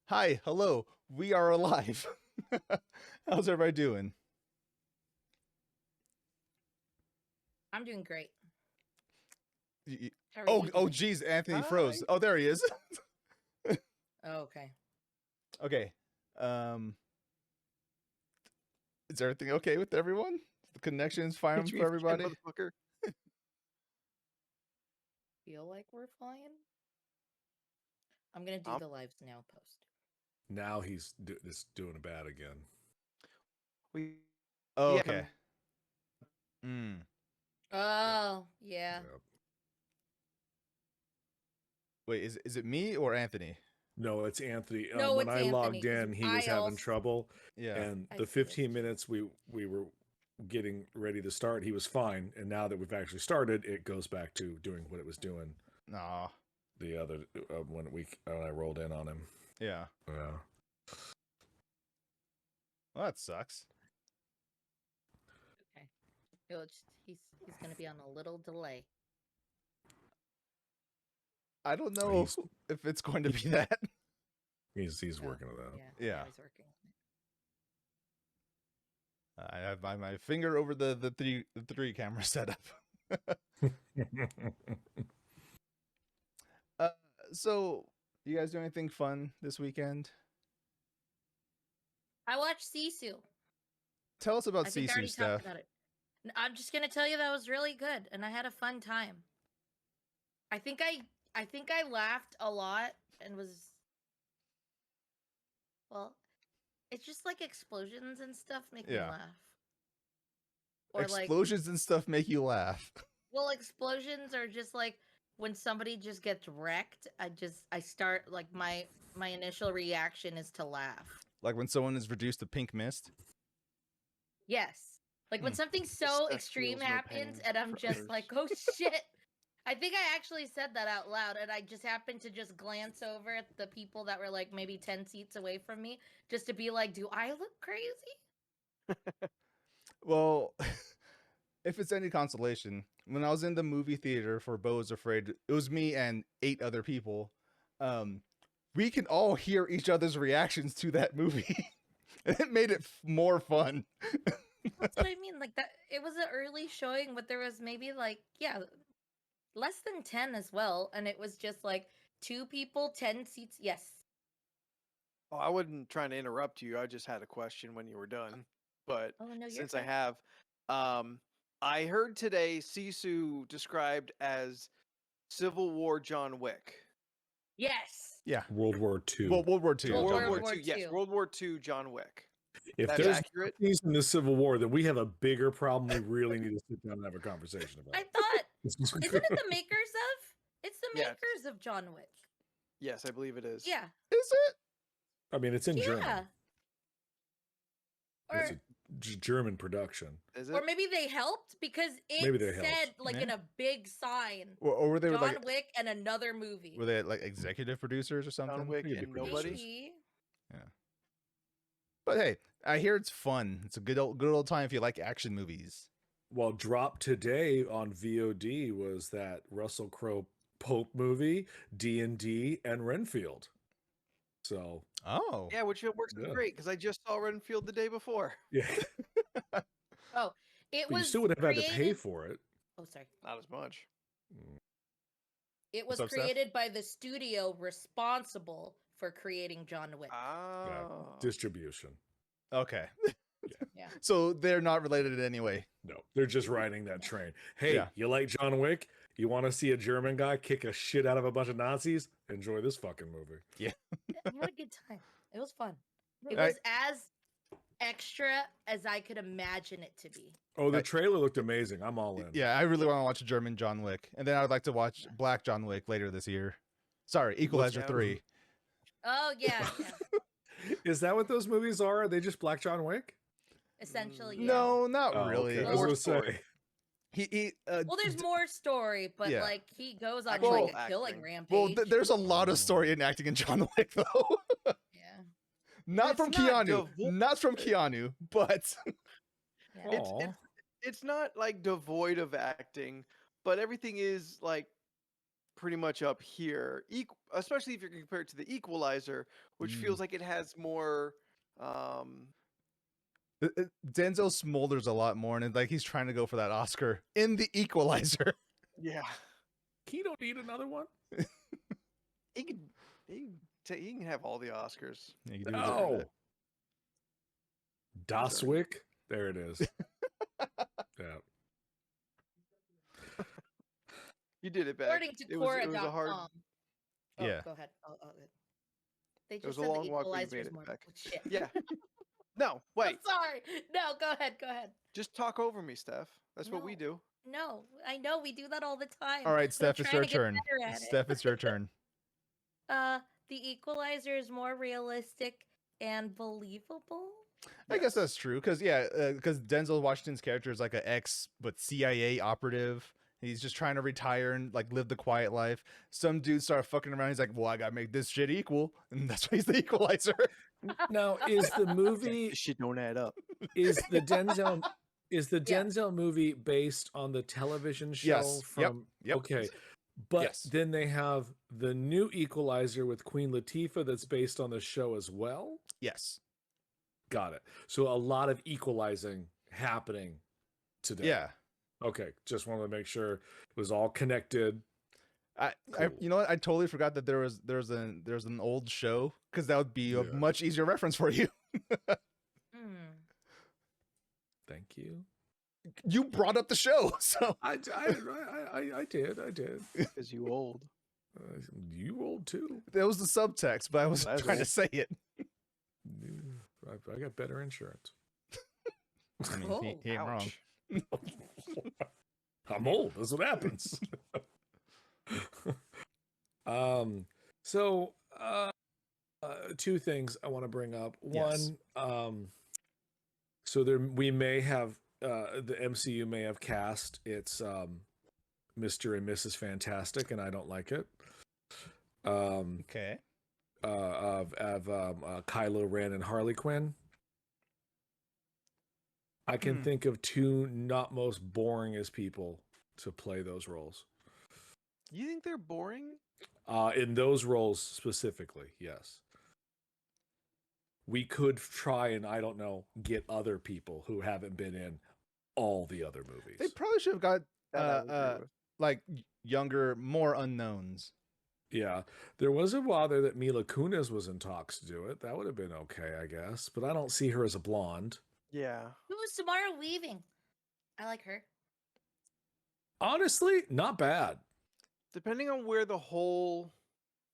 Hi, hello, we are alive. How's everybody doing? I'm doing great. Y- How are Oh, you oh, doing? geez, Anthony Hi. froze. Oh, there he is. Oh, okay. Okay. Um, is everything okay with everyone? The connection's fine Catch me for if you can, everybody? motherfucker. Feel like we're flying? I'm gonna do the lives now post. Now he's doing bad again. We Oh, yeah, okay. Mm. Oh, yeah. Yep. Wait, is it me or Anthony? No, it's Anthony. No, When it's I Anthony, logged 'cause in, he was I having also- trouble. Yeah. And I the switched. 15 minutes we were getting ready to start, he was fine. And now that we've actually started, it goes back to doing what it was doing Nah. the other when I rolled in on him. Yeah. Yeah. Well, that sucks. Okay. He's gonna be on a little delay. I don't know He's- if it's going to be that. He's Oh, working with that. Yeah. Yeah. He's working on it. I have my finger over the three camera setup. So you guys do anything fun this weekend? I watched Sisu. Tell us about I think I Sisu already stuff. talked about it. I'm just gonna tell you that was really good, and I had a fun time. I think I laughed a lot and was. Well, it's just like explosions and stuff make me Yeah. laugh. Or Explosions and stuff make you laugh. well, explosions are just like when somebody just gets wrecked. I start like my initial reaction is to laugh. Like when someone is reduced to pink mist. Yes, like when Hmm. something so Steph extreme feels no happens, pain and I'm for just others. like, oh shit. I think I actually said that out loud, and I just happened to just glance over at the people that were like maybe 10 seats away from me, just to be like, do I look crazy? Well, if it's any consolation, when I was in the movie theater for Beau is Afraid, it was me and 8 other people. We can all hear each other's reactions to that movie. And it made it more fun. That's what I mean. Like that, it was an early showing, but there was maybe like, yeah, less than 10 as well. And it was just like 2 people, 10 seats. Yes. Oh, I wasn't trying to interrupt you. I just had a question when you were done. But Oh, no, you're since I fine. have, I heard today Sisu described as Civil War John Wick. Yes. Yeah. World War II. Well, World War II. World World War War II. Yes, II. World War II John Wick. If That's there's accurate. Nazis in the Civil War, then we have a bigger problem. We really need to sit down and have a conversation about. I thought, isn't it the it? makers of? It's the Yes. makers of John Wick. Yes, I believe it is. Yeah. Is it? I mean, it's in Yeah. German. Or, It's a German production. Is or it? maybe they helped because Maybe it they said helped. like Yeah. in a big sign, Or were they John like Wick and another movie. were they like executive producers or something? John Wick Maybe and producers. nobody. Maybe. But hey, I hear it's fun. It's a good old time if you like action movies. Well, dropped today on VOD was that Russell Crowe Pope movie, D&D, and Renfield. So, Oh. Yeah, which works Yeah. great because I just saw Renfield the day before. yeah. Oh, it But you was still would have had to pay created- for it. Oh, sorry. Not as much. It was What's up, Steph? created by the studio responsible for creating John Wick. Ah. Distribution. Okay. Yeah. So they're not related in any way. No, they're just riding that train. Hey, Yeah. you like John Wick? You want to see a German guy kick a shit out of a bunch of Nazis? Enjoy this fucking movie. I had a good time. It was fun. It I- was as extra as I could imagine it to be. Oh, the trailer looked amazing. I'm all in. Yeah, I really want to watch a German John Wick. And then I would like to watch Black John Wick later this year. Sorry, Equalizer Yeah. 3. Oh yeah, yeah. Is that what those movies are? Are they just Black John Wick? Essentially, yeah. No, not Oh, really. okay. I was More gonna story. say. He Well, there's more story, but Yeah. like he goes on Actual like a acting. killing well, rampage. there's a lot of story in acting in John Wick though. Yeah. Not It's from not Keanu. devoid- Not from Keanu, but Yeah. It's not like devoid of acting, but everything is like pretty much up here, especially if you compare it to the Equalizer, which feels like it has more. Denzel smolders a lot more, and like he's trying to go for that Oscar in the Equalizer. Yeah, He don't need another one. he can. He can have all the Oscars. Yeah, you do deserve Oh, it. Daswick. There it is. Yeah. You did it back. According to It was a hard. Quora.com. Oh, Yeah. go ahead. They It was just a said the long walk, but you Equalizer made is it more. back. Oh, shit. Yeah. No, wait. I'm sorry. No, go ahead. Go ahead. Just talk over me, Steph. That's what we No. do. No, I know we do that all the time. All right, but I'm Steph, it's trying your to get turn. better at it. Steph, it's your turn. The Equalizer is more realistic and believable. I guess that's true, because Denzel Washington's character is like an ex but CIA operative. He's just trying to retire and like live the quiet life. Some dudes start fucking around. He's like, "Well, I gotta make this shit equal," and that's why he's the Equalizer. Now, is the movie This shit don't add up. is the Denzel movie based on the television show Yes. from Yep. Okay. But Yes. then they have the new Equalizer with Queen Latifah that's based on the show as well. Yes. Got it. So a lot of equalizing happening today. Yeah. Okay. Just wanted to make sure it was all connected. I Cool. you know what? I totally forgot that there's an old show, because that would be a Yeah. much easier reference for you. Thank you. You brought up the show, so I did. Because you old. You old too. that was the subtext, but I was That's trying to old. say it. I got better insurance. I mean, Oh, he ain't wrong. Ouch. I'm old. That's what happens. So two things I want to bring up. Yes. One, so we may have the MCU may have cast its Mr. and Mrs. Fantastic, and I don't like it. Okay. Of Kylo Ren and Harley Quinn. I can think of two not most boring as people to play those roles. You think they're boring? In those roles specifically, yes. We could try and, I don't know, get other people who haven't been in all the other movies. They probably should have got That I would agree with. like younger, more unknowns. Yeah. There was a while there that Mila Kunis was in talks to do it. That would have been okay, I guess. But I don't see her as a blonde. Yeah. Who's Samara Weaving? I like her. Honestly, not bad. Depending on where the whole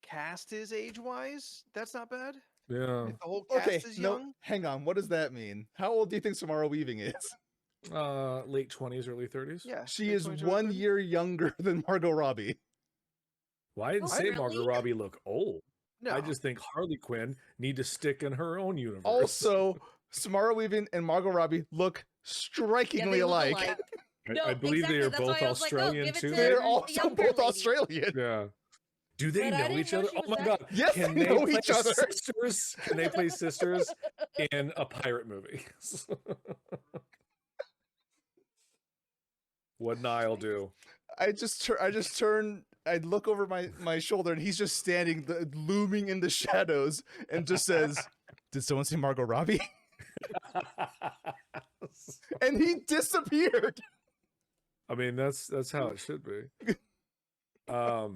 cast is age-wise, that's not bad. Yeah. If the whole cast Okay, is no, young, hang on. What does that mean? How old do you think Samara Weaving is? Late 20s, early 30s. yeah. She late is 20s, early 1 30s. year younger than Margot Robbie. Well, I didn't Oh, say really? Margot Robbie look old. No. I just think Harley Quinn need to stick in her own universe. Also, Samara Weaving and Margot Robbie look strikingly they look alike. alike. I No, believe exactly, they are that's why both I was like, oh, Australian give it too. to They're the also younger both lady. Australian. Yeah. Do they But I know didn't each know other? she Oh was my that- god. Yes, Can they they know play each other. sisters? Can they play sisters in a pirate movie? What Niall do? I just turn. I look over my shoulder, and he's just standing, looming in the shadows, and just says, "Did someone see Margot Robbie?" And he disappeared. I mean, that's how it should be. Yeah,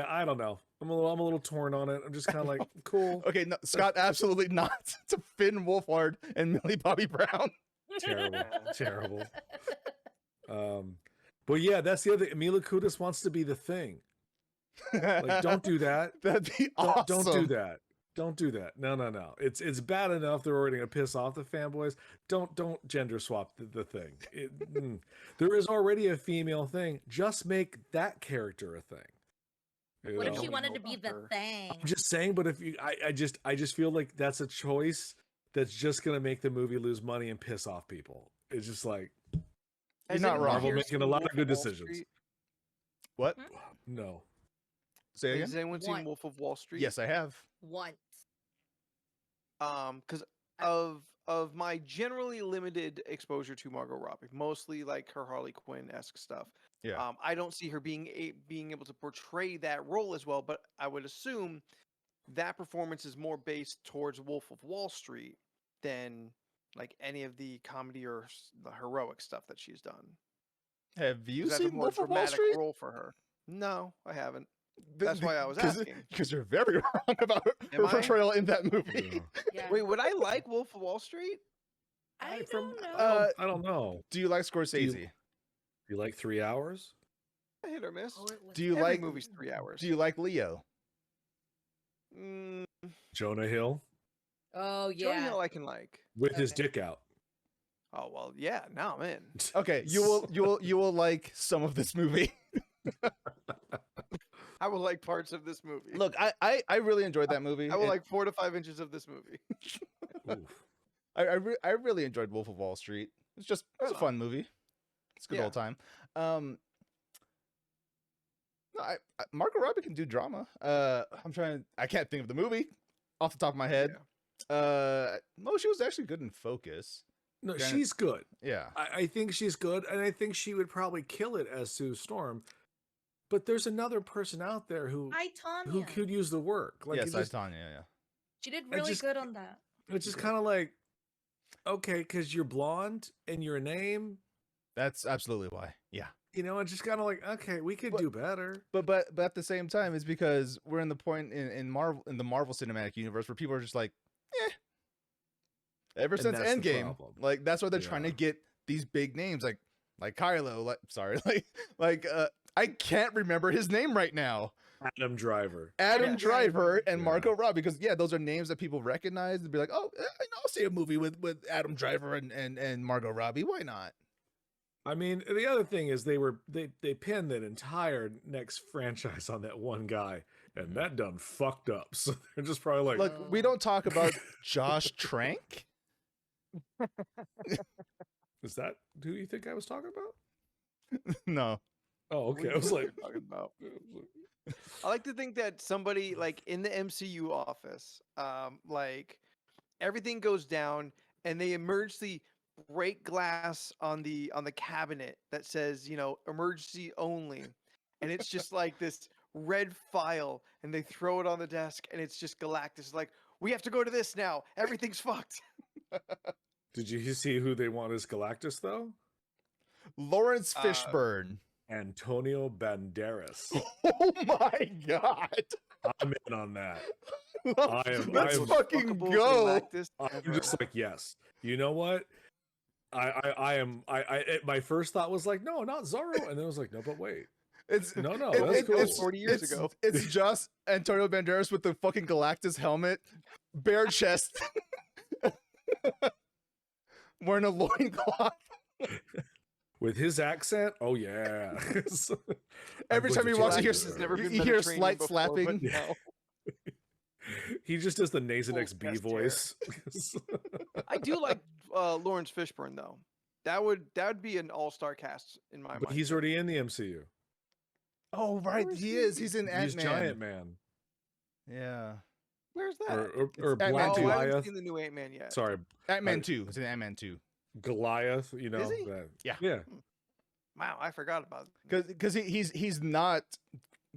I don't know. I'm a little torn on it. I'm just kind of like, cool. Okay, no, Scott, absolutely not to Finn Wolfhard and Millie Bobby Brown. Terrible, terrible. But yeah, that's the other. Mila Kunis wants to be the Thing. Like, don't do that. That'd be Don't, awesome. don't do that. Don't do that. No. It's bad enough they're already gonna piss off the fanboys. Don't gender swap the Thing. There is already a female Thing. Just make that character a thing. You What if know? she know wanted to be the her. thing? I'm just saying, but if you, I just feel like that's a choice that's just gonna make the movie lose money and piss off people. It's just like, Has not anyone wrong. Marvel here making a seen lot of Wolf good Wall decisions. Street? What? no. Say again? Has anyone seen One. Wolf of Wall Street? Yes, I have. Once. Because of of my generally limited exposure to Margot Robbie, mostly like her Harley Quinn-esque stuff. Yeah. I don't see her being able to portray that role as well, but I would assume that performance is more based towards Wolf of Wall Street than like any of the comedy or the heroic stuff that she's done. Have you 'Cause that's a seen more Wolf of Wall dramatic Street? role for her. No, I haven't. That's why I was asking. Because you're very wrong about her Am I? portrayal in that movie. Yeah. Wait, would I like Wolf of Wall Street? I From- don't know. I don't know. Do you like Scorsese? You like 3 hours? Hit or miss. Oh, it was Do you Every like movie's 3 hours. Do you like Leo? Mm, Jonah Hill Oh Jonah yeah. Hill I can like. with his Okay. dick out. Oh well, yeah. Now I'm in. Okay, you will like some of this movie. I will like parts of this movie. Look, I really enjoyed that movie. I will and like 4 to 5 inches of this movie. Oof. I really enjoyed Wolf of Wall Street. It's a Right on. fun movie. It's a good Yeah. old time. No, Margot Robbie can do drama. I can't think of the movie off the top of my head. No, she was actually good in Focus. No, Granted- she's good. Yeah. I think she's good, and I think she would probably kill it as Sue Storm. But there's another person out there who Hi, Tanya. who could use the work. Like Yes, it just, Tanya, yeah. She did I really just- good on that. it's just kind of like, okay, because you're blonde and you're a name, That's absolutely why. Yeah. you know, it's just kind of like, okay, we could But- do better. But at the same time, it's because we're in the point in the Marvel Cinematic Universe where people are just like, eh. Ever And since that's the Endgame, problem. like that's why they're trying to Yeah. get these big names like Kylo. I can't remember his name right now. Adam Driver. Adam Yeah. Driver and Yeah. Margot Robbie, because those are names that people recognize and be like, oh, I'll see a movie with Adam Driver and Margot Robbie. Why not? I mean, the other thing is they pinned that entire next franchise on that one guy, and that done fucked up. So they're just probably like, Look, we don't talk about Josh Trank. is that who you think I was talking about? No. Oh, okay. What I was are you like, talking about? I like to think that somebody like in the MCU office, like everything goes down and they emergency break glass on the cabinet that says, emergency only. And it's just like this red file and they throw it on the desk and it's just Galactus like, we have to go to this now. Everything's fucked. did you see who they want as Galactus though? Lawrence Fishburne. Antonio Banderas. Oh my god. I'm in on that. Let's I am fucking Fuckable go. Galactus I'm ever. just like, yes. You know what? My first thought was like, no, not Zorro, and then I was like, no, but wait, It's no, It- that's it- cool. it's 40 years it's- ago. It's just Antonio Banderas with the fucking Galactus helmet, bare chest, wearing a loincloth. With his accent, oh yeah. Every time he walks, you hear, Galactus has never been you hear Mediterranean slight before, slapping. but no. He just does the Nasonex Full B chest hair. voice. I do like Lawrence Fishburne though. That would be an all-star cast in my But mind. he's already in the MCU. Oh right, Where is he he? is. He's in He's Ant-Man. Giant Man. Yeah, Where's that? Or Ant-Man Black too. Oh, I haven't Goliath. seen the new Ant-Man yet. Sorry, Ant-Man I- 2. It's in Ant-Man 2 Goliath, you know. Is he? that- Yeah. Yeah. Wow, I forgot about it. because he's not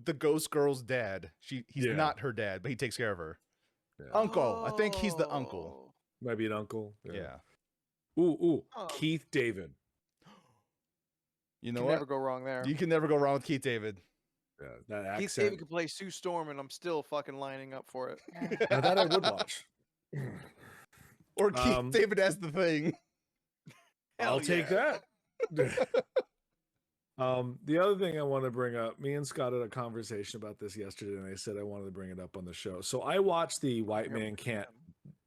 the Ghost Girl's dad. He's Yeah. not her dad, but he takes care of her. Yeah. Uncle. I think he's the uncle. Oh. Might be an uncle. Yeah. Ooh. Oh. Keith David. You know Can what? never go wrong there. You can never go wrong with Keith David. Yeah, that Keith accent. David could play Sue Storm, and I'm still fucking lining up for it. Now that I would watch. Or Keith Um, David as the thing. Hell I'll take yeah. that. The other thing I want to bring up, me and Scott had a conversation about this yesterday, and I said I wanted to bring it up on the show. So I watched the White Man Can't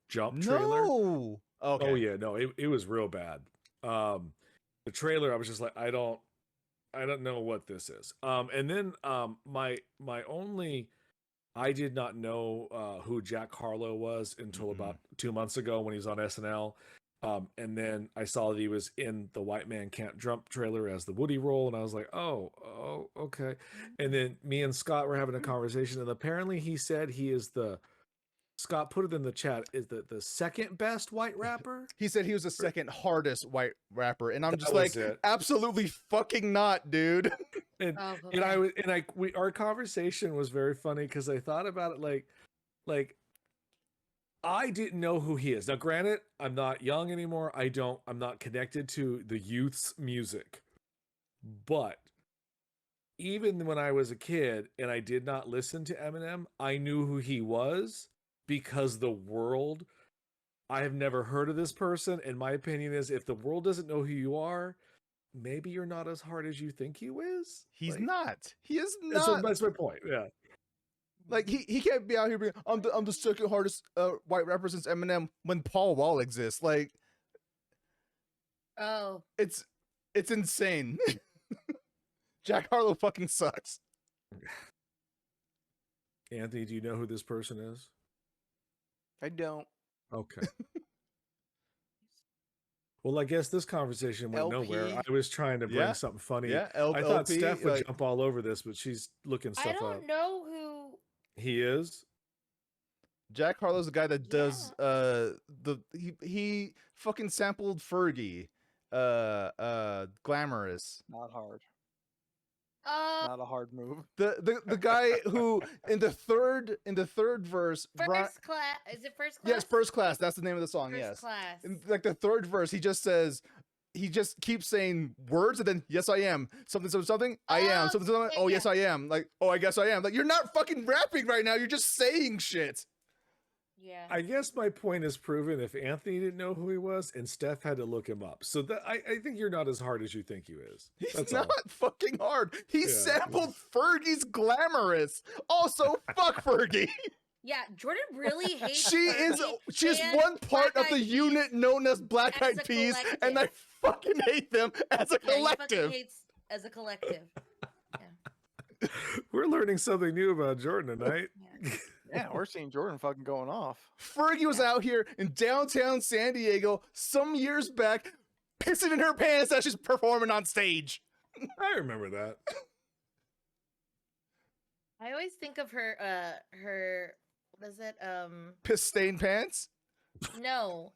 Jump trailer. No. Okay. Oh yeah, no, it was real bad. The trailer, I was just like, I don't know what this is. And then my only, I did not know who Jack Harlow was until Mhm. about 2 months ago when he was on SNL. And then I saw that he was in the White Man Can't Jump trailer as the Woody role, and I was like, oh, okay. And then me and Scott were having a conversation, and apparently he said he is the Scott put it in the chat. Is the second best white rapper? He said he was the second hardest white rapper, and I'm That just was like, it. absolutely fucking not, dude. And Oh, and I okay. was our conversation was very funny because I thought about it like I didn't know who he is. Now, granted, I'm not young anymore. I'm not connected to the youth's music. But even when I was a kid and I did not listen to Eminem, I knew who he was because the world, I have never heard of this person. And my opinion is if the world doesn't know who you are, maybe you're not as hard as you think you is. He's Like, not. He is That's, not. that's my point. Yeah. Like he can't be out here being I'm the second hardest white rapper since Eminem when Paul Wall exists. Like Oh, it's insane. Jack Harlow fucking sucks. Anthony, do you know who this person is? I don't. Okay. Well, I guess this conversation went nowhere. LP. I was trying to bring Yeah. something funny. Yeah, I thought LP, Steph would like, jump all over this, but she's looking I stuff don't up. know who. He is? Jack Harlow's the guy that does Yeah. he fucking sampled Fergie. Glamorous. Not hard. Uh, Not a hard move. The guy who in the third verse first class. Is it first class? yes, First Class, that's the name of the song. First Yes. class. In, like the third verse, he just keeps saying words and then yes I am something something something I am Oh, something something yeah, oh yes yeah. I am like oh I guess I am like you're not fucking rapping right now, you're just saying shit. Yeah. I guess my point is proven if Anthony didn't know who he was and Steph had to look him up. So that I think you're not as hard as you think you is. He's That's not all. fucking hard. He Yeah. sampled Fergie's Glamorous. Also, fuck Fergie. Yeah, Jordan really hates. She is and one part Black of the Eyed Peas unit known as Black as Eyed a Peas, and I collective. fucking hate them as a Yeah, he fucking collective. hates as a collective. We're learning something new about Jordan tonight. Yeah. Yeah, we're seeing Jordan fucking going off. Fergie was out here in downtown San Diego some years back, pissing in her pants as she's performing on stage. I remember that. I always think of her. What is it? Piss stained pants. No,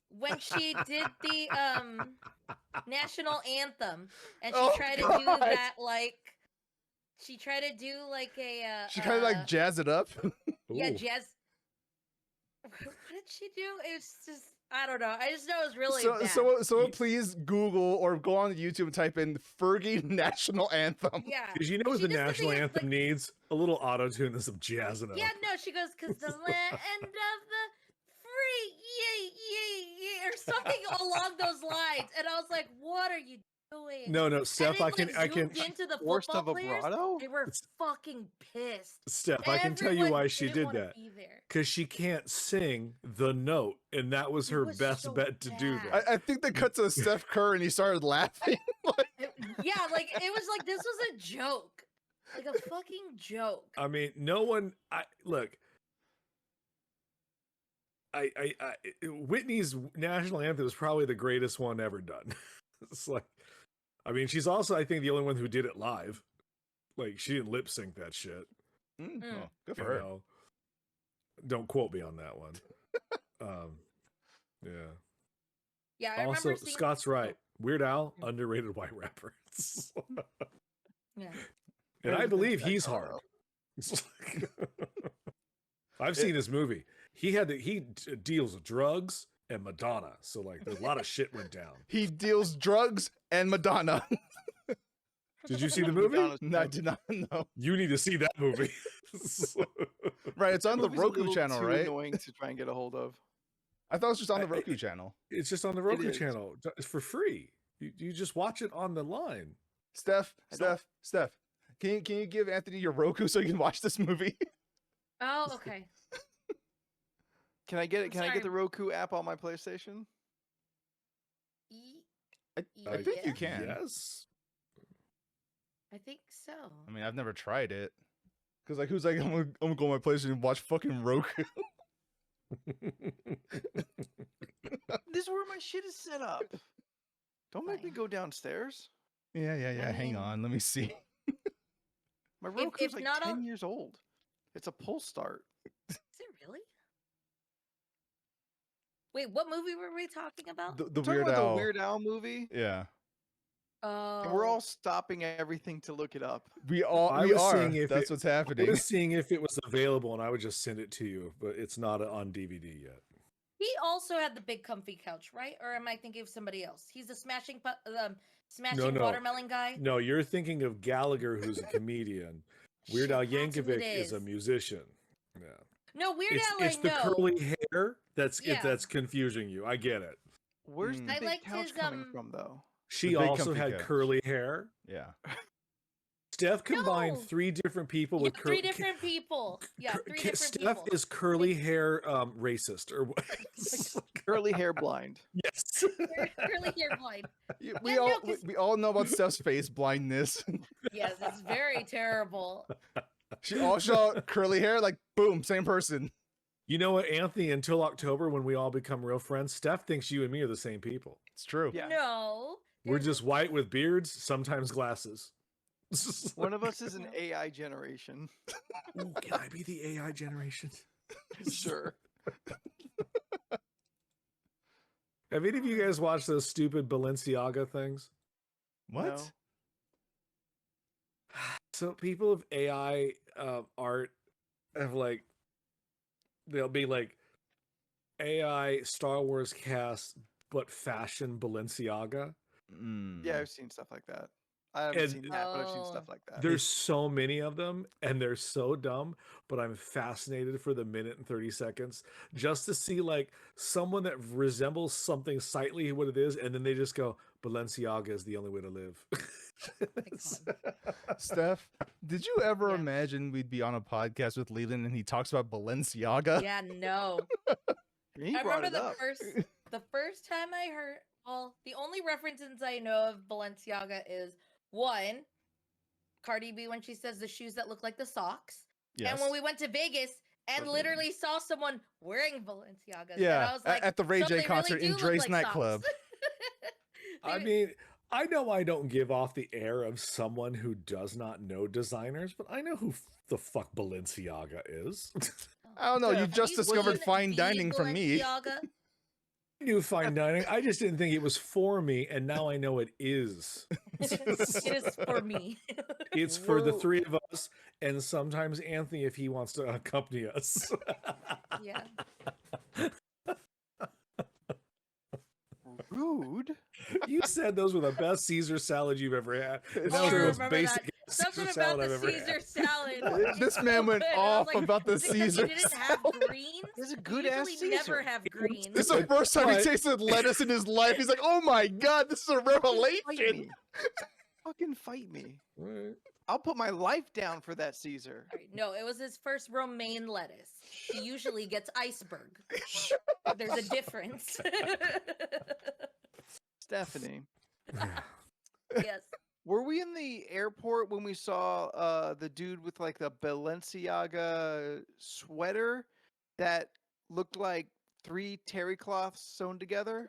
when she did the national anthem, and she Oh, tried to do God. that like. She tried to do like a. She kind of like jazz it up. Yeah, Ooh. jazz. What did she do? It was just I don't know. I just know it was really so, bad. so please Google or go on YouTube and type in Fergie national anthem. Yeah. Did you know what She the just did national the, anthem like- needs? A little auto tune and some jazzing up. Yeah, no, she goes, because the land of the free, yeah, or something along those lines. And I was like, what are you doing? No, Steph, and it, I can, zoomed into the Forced a football players. vibrato? They were fucking pissed. Steph, I can tell you Everyone why she didn't did wanna that. be there. Because she can't sing the note, and that was It her was best so bet to do bad. that. I think they cut to Steph Kerr and he started laughing. Yeah, like, it was like, this was a joke. Like a fucking joke. I mean, no one. Look. Whitney's national anthem is probably the greatest one ever done. It's like, I mean, she's also, I think, the only one who did it live. Like, she didn't lip sync that shit. Oh, good You for her. know? Don't quote me on that one. Yeah. Yeah, I Also, remember seeing. Scott's right. Weird Al, underrated white rapper. Yeah. And I believe he's Jack hard. Harlow. I've seen his movie. He deals with drugs and Madonna, so like a lot of shit went down. He deals drugs and Madonna. Did you see the movie? Madonna's No, I drunk. did not know. You need to see that movie. Right, it's on the Movie's a Roku little channel, too right? Annoying to try and get a hold of. I thought it was just on the I- Roku channel. It's just on the Roku is. channel. It's for free. You just watch it on the line. Steph, I don't- Steph, can you give Anthony your Roku so you can watch this movie? Oh, okay. Can I get it? I'm Can I get the sorry. Roku app on my PlayStation? I think you can. Yes. I think so. I mean, I've never tried it. Cause like, who's like, I'm gonna go on my PlayStation and watch fucking Roku. This is where my shit is set up. Don't make me Fine. go downstairs. Yeah. Hang mean- on, let me see. My Roku's if like not 10 on- years old. It's a pull start. Is it really? Wait, what movie were we talking about? The Talking Weird about Al. the Weird Al movie, Yeah. and we're Oh, all stopping everything to look it up. We I are. was seeing if That's what's happening. I was seeing if it was available, and I would just send it to you, but it's not on DVD yet. he also had the big comfy couch, right? Or am I thinking of somebody else? He's the smashing No. watermelon guy. No, you're thinking of Gallagher, who's a comedian. Weird Shit, Al that's who it Yankovic is a is. musician. Yeah. No, Weird It's Al, it's I the know. curly hair that's Yeah. that's confusing you. I get it. Where's the I big liked couch his, coming from, though? She The big also comfy had couch. curly hair. Yeah. Steph combined No. 3 different people Yeah, with three different people. Yeah, three different Steph people. is curly hair racist or what? Curly hair blind. Yes. Curly hair blind. We Yeah, no, all 'cause- we all know about Steph's face blindness. Yes, it's very terrible. She also curly hair, like boom, same person. You know what, Anthony? Until October, when we all become real friends, Steph thinks you and me are the same people. It's true. Yeah. No. We're there's- just white with beards, sometimes glasses. One of us is an AI generation. Ooh, can I be the AI generation? Sure. Have any of you guys watched those stupid Balenciaga things? What? No. So people of AI art have like, they'll be like AI Star Wars cast, but fashion Balenciaga. Yeah, I've seen stuff like that. I haven't And- seen that, but I've seen stuff Oh. like that. There's so many of them, and they're so dumb, but I'm fascinated for the minute and 30 seconds just to see like someone that resembles something slightly what it is, and then they just go, Balenciaga is the only way to live. Steph, did you ever Yeah. imagine we'd be on a podcast with Leland and he talks about Balenciaga? Yeah, no. He I brought remember it up. the first time I heard. Well, the only references I know of Balenciaga is one, Cardi B when she says the shoes that look like the socks, Yes. and when we went to Vegas and Verbatim. literally saw someone wearing Balenciagas. Yeah, and I was like, at the Ray "So J they really concert do in look Dre's like nightclub. socks." I They- mean, I know I don't give off the air of someone who does not know designers, but I know who the fuck Balenciaga is. I don't know. You Steph, just Have discovered seen fine the dining from me. Balenciaga? I knew fine dining. I just didn't think it was for me, and now I know it is. It is for me. It's for the Whoa. 3 of us, and sometimes Anthony if he wants to accompany us. Yeah. Rude. You said those were the best Caesar salad you've ever had. And It's that was the true. most Remember basic that. ass Something Caesar about salad I've the ever Caesar had. salad. This is man so went good. I was off like, about the "Is it 'cause Caesar You didn't have salad?" greens. It's a You good-ass usually never Caesar. have greens. This is the first time he But- tasted lettuce in his life. He's like, "Oh my god, this is a Fight revelation." me. Fucking fight me. Right. I'll put my life down for that Caesar. All right, no, it was his first romaine lettuce. He usually gets iceberg. There's a difference. Stephanie, Yes. were we in the airport when we saw the dude with like the Balenciaga sweater that looked like 3 terry cloths sewn together?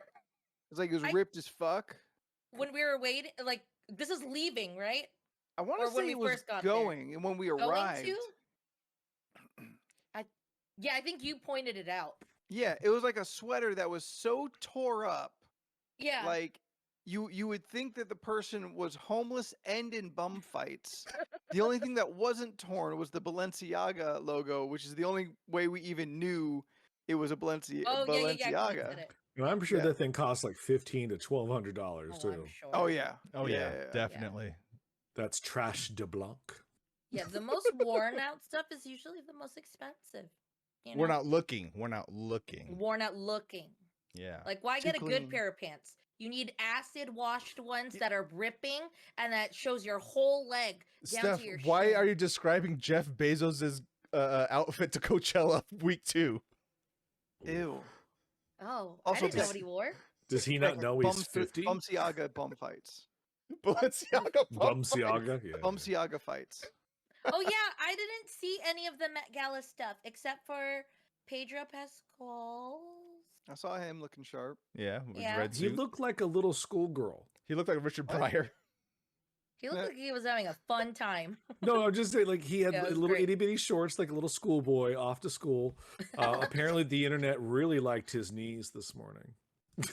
It's like it was I- ripped as fuck. When we were waiting, like, this is leaving, right? I want Or to when say we it was first got there. going, and when we Going arrived, to? Yeah, I think you pointed it out. yeah, it was like a sweater that was so tore up. Yeah. Like you would think that the person was homeless and in bum fights. The only thing that wasn't torn was the Balenciaga logo, which is the only way we even knew it was a oh, yeah, Balenciaga. yeah. You said it. And I'm sure Yeah. that thing costs like $1,500 to $1,200 Oh, too. I'm sure. Oh yeah. Oh yeah, definitely. That's trash de blanc. Yeah, the most worn out stuff is usually the most expensive. You We're know? not looking. We're not looking. worn out looking. Yeah. Like, why Too get a clean. good pair of pants? You need acid washed ones that are ripping and that shows your whole leg down Steph, to your why shin. are you describing Jeff Bezos's outfit to Coachella week 2? Ew. Oh, Also I didn't know this- what he wore. Does he not know he's 50? Balenciaga bum fights. Balenciaga bum fight. Balenciaga? Yeah. Balenciaga fights. Oh yeah, I didn't see any of the Met Gala stuff except for Pedro Pascal. I saw him looking sharp. Yeah, with his Yeah. red He suit. looked like a little schoolgirl. He looked like Richard Pryor. He looked like he was having a fun time. No, I'm just saying, like, he had Yeah, it was little great. itty bitty shorts, like a little schoolboy off to school. Apparently, the internet really liked his knees this morning.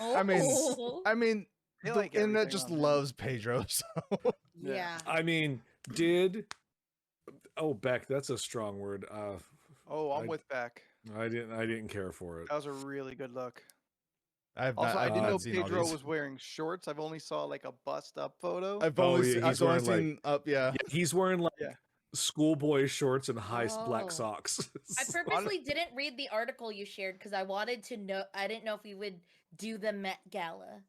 I mean, Oh. They the like internet everything just on him. loves Pedro. So Yeah. I mean, Beck, that's a strong word. Oh, I'm I- with Beck. I didn't care for it. That was a really good look. I've Also, I didn't know not seen all Pedro these. was wearing shorts. I've only saw like a bust up photo. I've Oh, only yeah, seen, he's I've only wearing, like- seen up. Yeah. Yeah, he's wearing like Yeah. schoolboy shorts and high black Oh. socks. I purposely didn't read the article you shared because I wanted to know. I didn't know if we would do the Met Gala.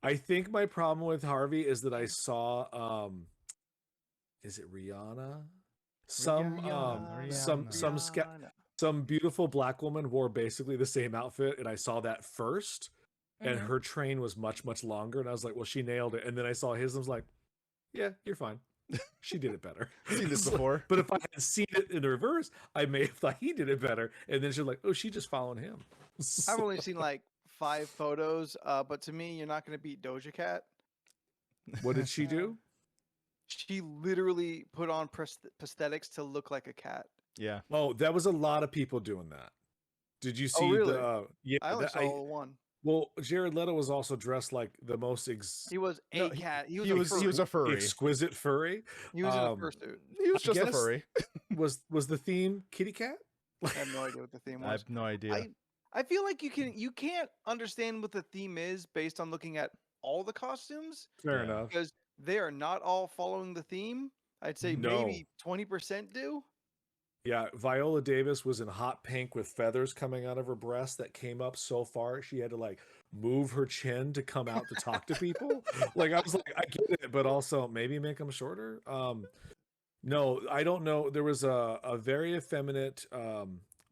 I think my problem with Harvey is that I saw is it Rihanna? Some Rihanna. some beautiful black woman wore basically the same outfit, and I saw that first, and Mhm. her train was much longer, and I was like, well, she nailed it. And then I saw his, and I was like, yeah, you're fine. She did it better. Seen this So- before. But if I had seen it in reverse, I may have thought he did it better. And then she's like, oh, she just followed him. I've only seen like 5 photos, but to me, you're not going to beat Doja Cat. What did she do? She literally put on prosthetics to look like a cat. Yeah. Oh, that was a lot of people doing that. Did you see really? the? Yeah, I only that- saw one. well, Jared Leto was also dressed like the most He was a No, cat. He He was, was a furry. exquisite furry. he was in a um, fursuit. He was I just a guess- furry. Was the theme kitty cat? I have no idea what the theme I was. have no idea. I feel like you can't understand what the theme is based on looking at all the costumes Fair Yeah. enough. because they are not all following the theme. I'd say No. maybe 20% do. Yeah, Viola Davis was in hot pink with feathers coming out of her breast that came up so far she had to like move her chin to come out to talk to people. Like I was like, I get it, but also maybe make them shorter. No, I don't know. There was a very effeminate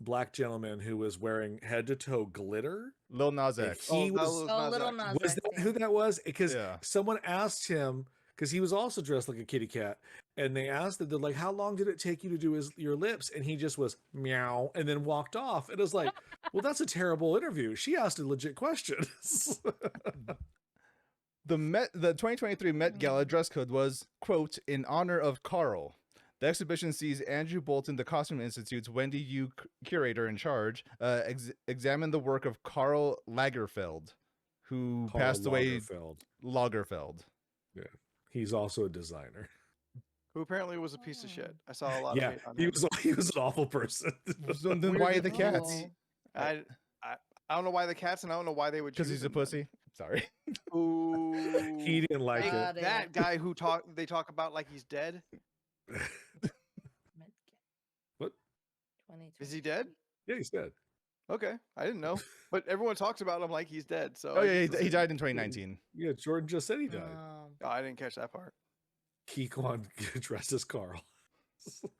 black gentleman who was wearing head to toe glitter. Lil Nas And X. he that was Nas Little X. Nas was X, that yeah. who that was? Because Yeah. someone asked him, because he was also dressed like a kitty cat, and they asked him, they're like, how long did it take you to do your lips? And he just was meow and then walked off. And it was like, well, that's a terrible interview. She asked a legit question. The 2023 Met Gala Mm. dress code was, quote, in honor of Carl. The exhibition sees Andrew Bolton, the Costume Institute's Wendy Yu curator in charge, examine the work of Karl Lagerfeld, who Karl passed away. Lagerfeld. Lagerfeld. He's also a designer. Who apparently was a piece of shit. I saw a lot Yeah, of hate on he him. was an awful person. So then Weird why that the he- cats? Oh. I don't know why the cats, and I don't know why they would. Because choose he's a him then. pussy. Sorry. Ooh. He didn't like it. God. That guy who they talk about like he's dead. Met Gala. What? 2020. Is he dead? Yeah, he's dead. Okay, I didn't know. But everyone talks about him like he's dead. So Oh I yeah, guess he it's- died in 2019. Yeah, Jordan just said he died. Oh, I didn't catch that part. Keyquan dressed as Carl. I